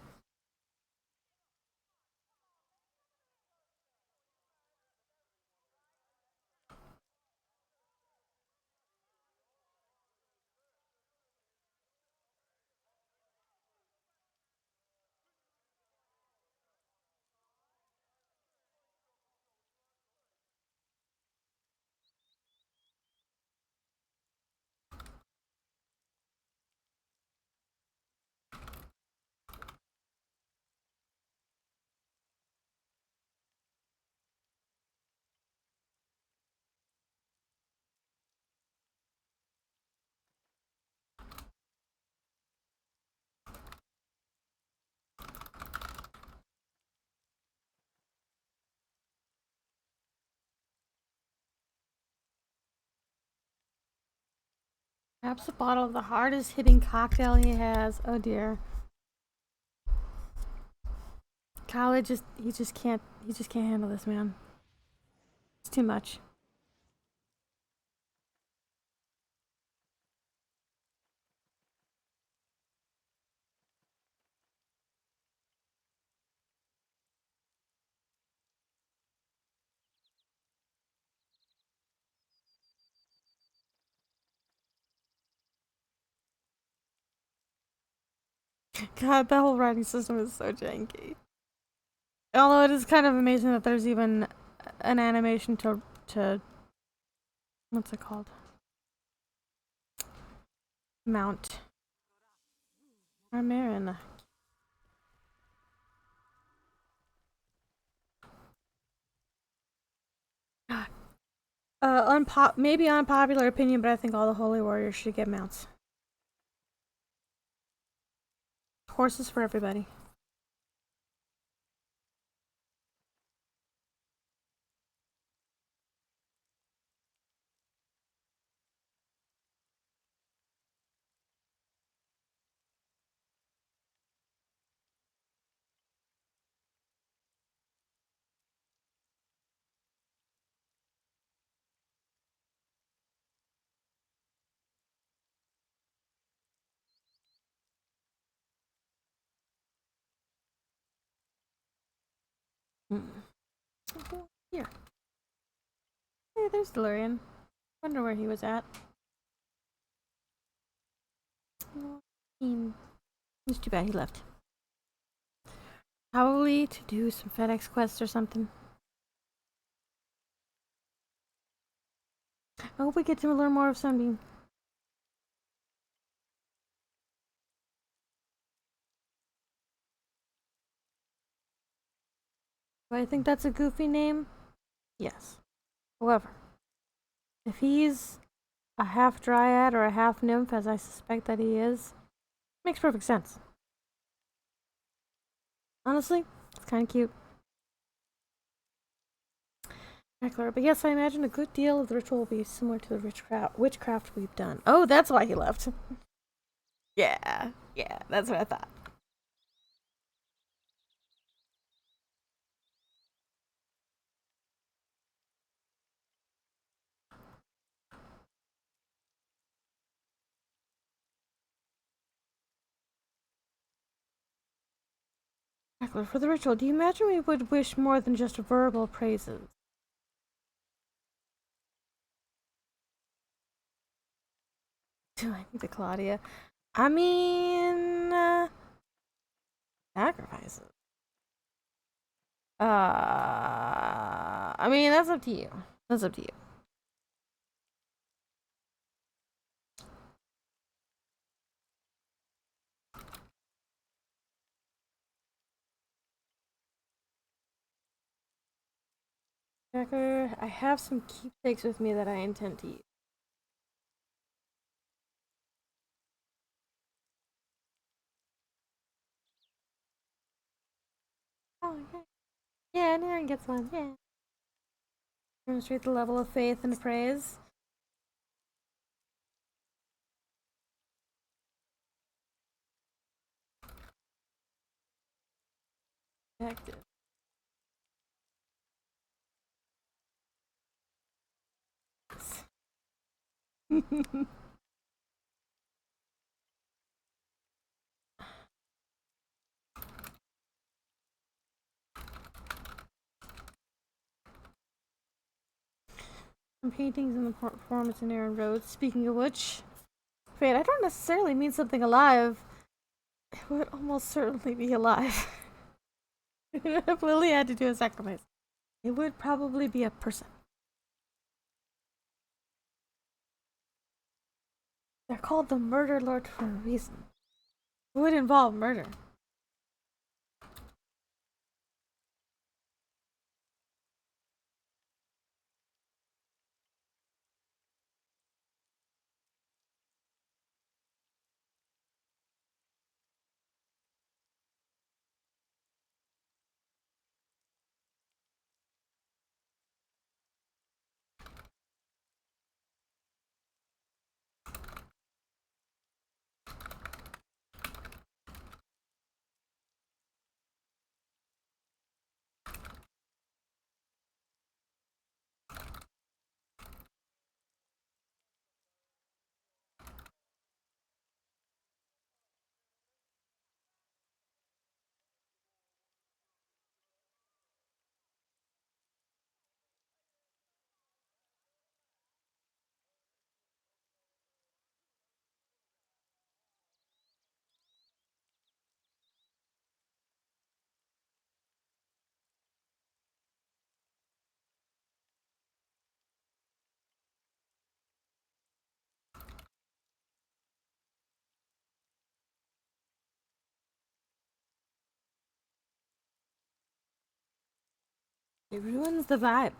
Perhaps a bottle of the hardest hitting cocktail he has. Oh dear. Kyle he just can't handle this, man. It's too much. God, that whole writing system is so janky. Although it is kind of amazing that there's even an animation to what's it called? Mount Armarin. Maybe unpopular opinion, but I think all the holy warriors should get mounts. Horses for everybody. Mm. Here. Hey, there's Delurian. Wonder where he was at. It's too bad he left. Probably to do some FedEx quests or something. I hope we get to learn more of Sunbeam. Do I think that's a goofy name? Yes. However, if he's a half dryad or a half nymph, as I suspect that he is, makes perfect sense. Honestly, it's kind of cute. Heckler. But yes, I imagine a good deal of the ritual will be similar to the witchcraft we've done. Oh, that's why he left. Yeah, that's what I thought. Heckler, for the ritual, do you imagine we would wish more than just verbal praises? Do I need to Claudia? I mean, sacrifices. I mean, that's up to you. That's up to you. Jacker, I have some keepsakes with me that I intend to use. Oh, okay. Yeah, Naren gets one. Yeah. Demonstrate the level of faith and praise. Active. Some paintings in the performance in Aaron Road. Speaking of which, wait, I don't necessarily mean something alive. It would almost certainly be alive. If Lily had to do a sacrifice, it would probably be a person. They're called the Murder Lord for a reason. It would involve murder. It ruins the vibe.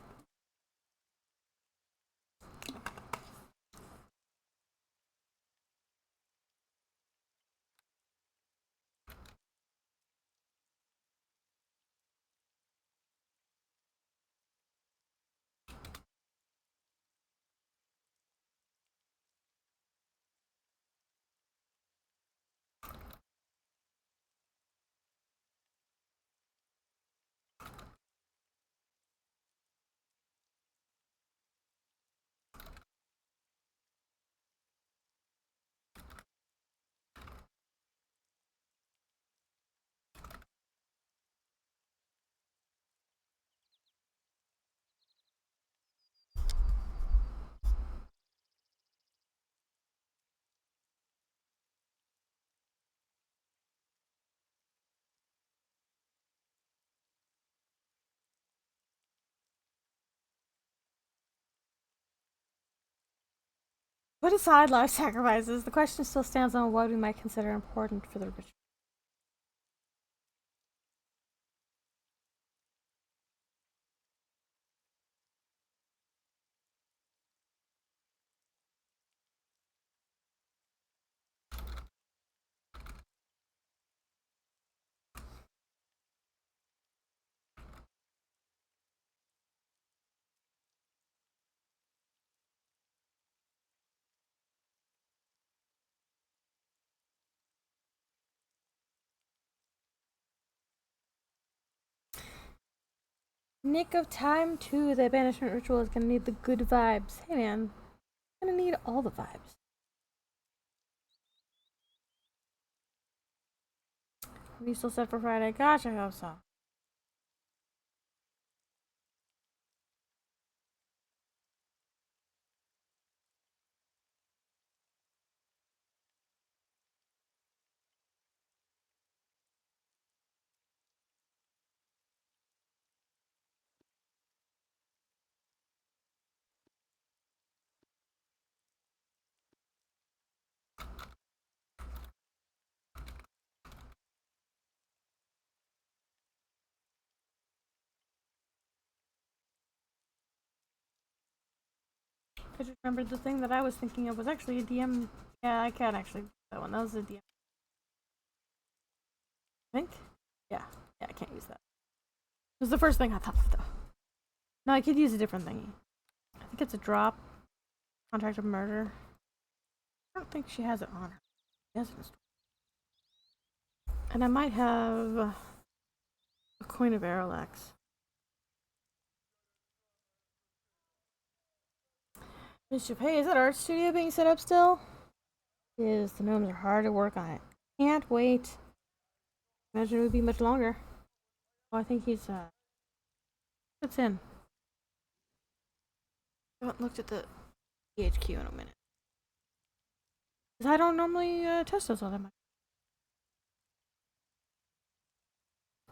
Put aside life sacrifices, the question still stands on what we might consider important for the ritual. Nick of time too. The banishment ritual is gonna need the good vibes. Hey man, gonna need all the vibes. Are you still set for Friday? Gosh, I hope so. I just remembered the thing that I was thinking of was actually a DM. Yeah, I can't actually use that one. That was a DM. I think? Yeah. Yeah, I can't use that. It was the first thing I thought of though. No, I could use a different thingy. I think it's a drop. Contract of murder. I don't think she has it on her. She has it in store. And I might have a coin of Aralax. Mr. Pay, is that art studio being set up still? It is. The gnomes are hard at work on it. Can't wait. Imagine it would be much longer. Oh, I think he's, What's in? I haven't looked at the PHQ in a minute. Because I don't normally test those all that much.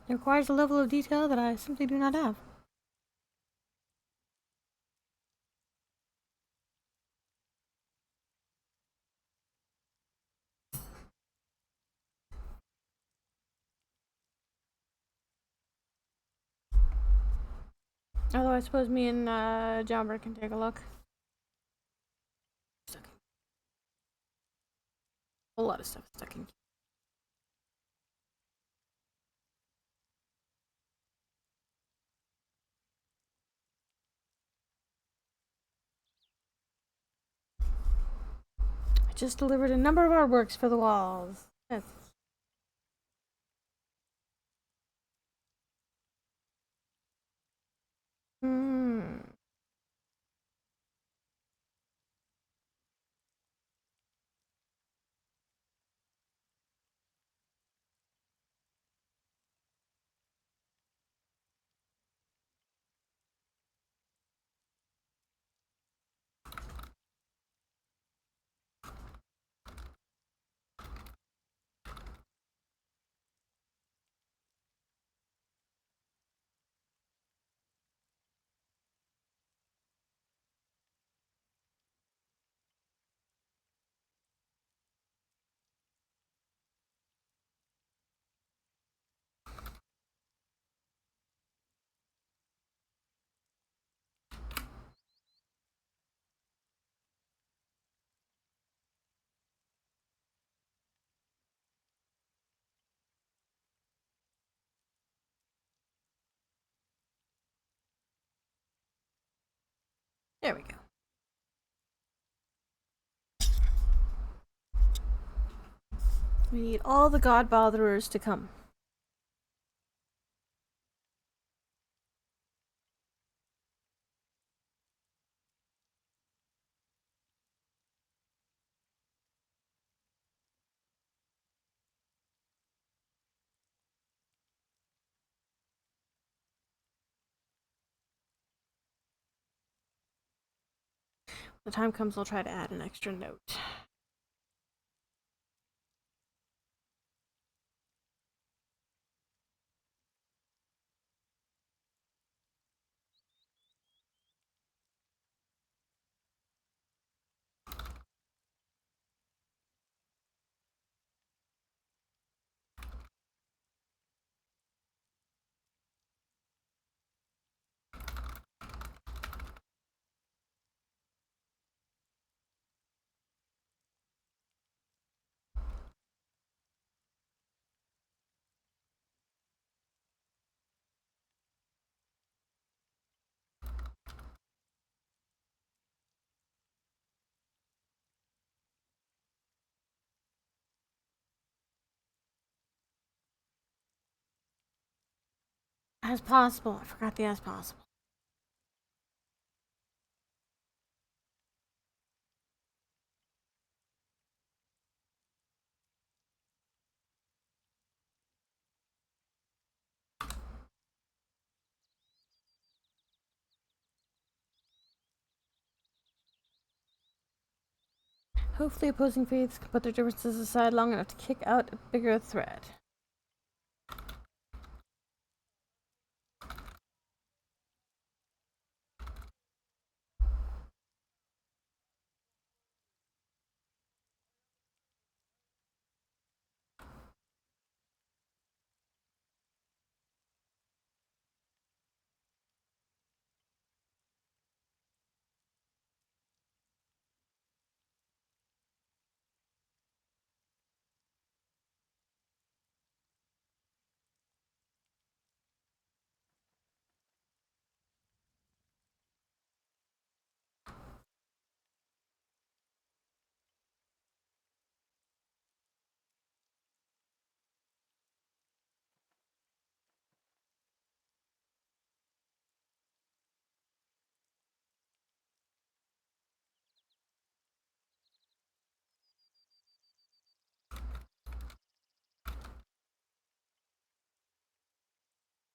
It requires a level of detail that I simply do not have. Although I suppose me and Jomber can take a look. Stuck in. A lot of stuff stuck in. I just delivered a number of artworks for the walls. Yes. Hmm. There we go. We need all the god botherers to come. When the time comes, I'll try to add an extra note. As possible. I forgot the as possible. Hopefully opposing faiths can put their differences aside long enough to kick out a bigger threat.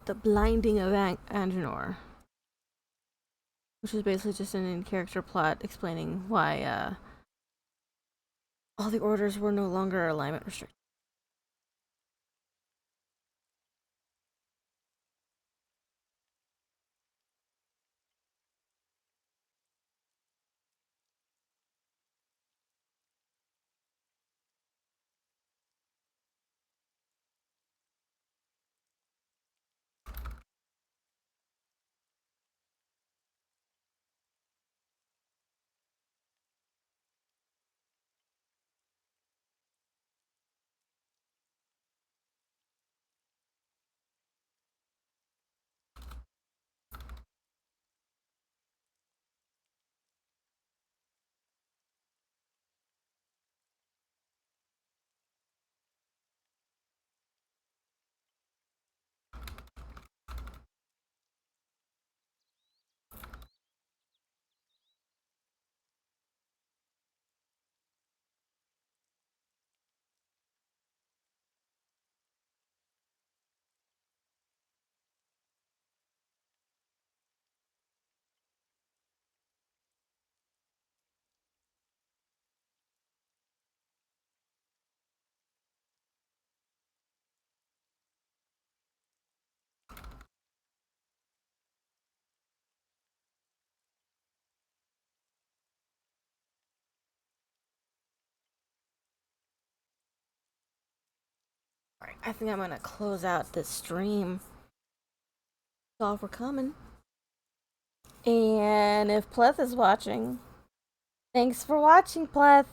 The Blinding of Angenor, which is basically just an in-character plot explaining why all the orders were no longer alignment restricted. Alright, I think I'm gonna close out this stream. That's all for coming. And if Pleth is watching, thanks for watching, Pleth.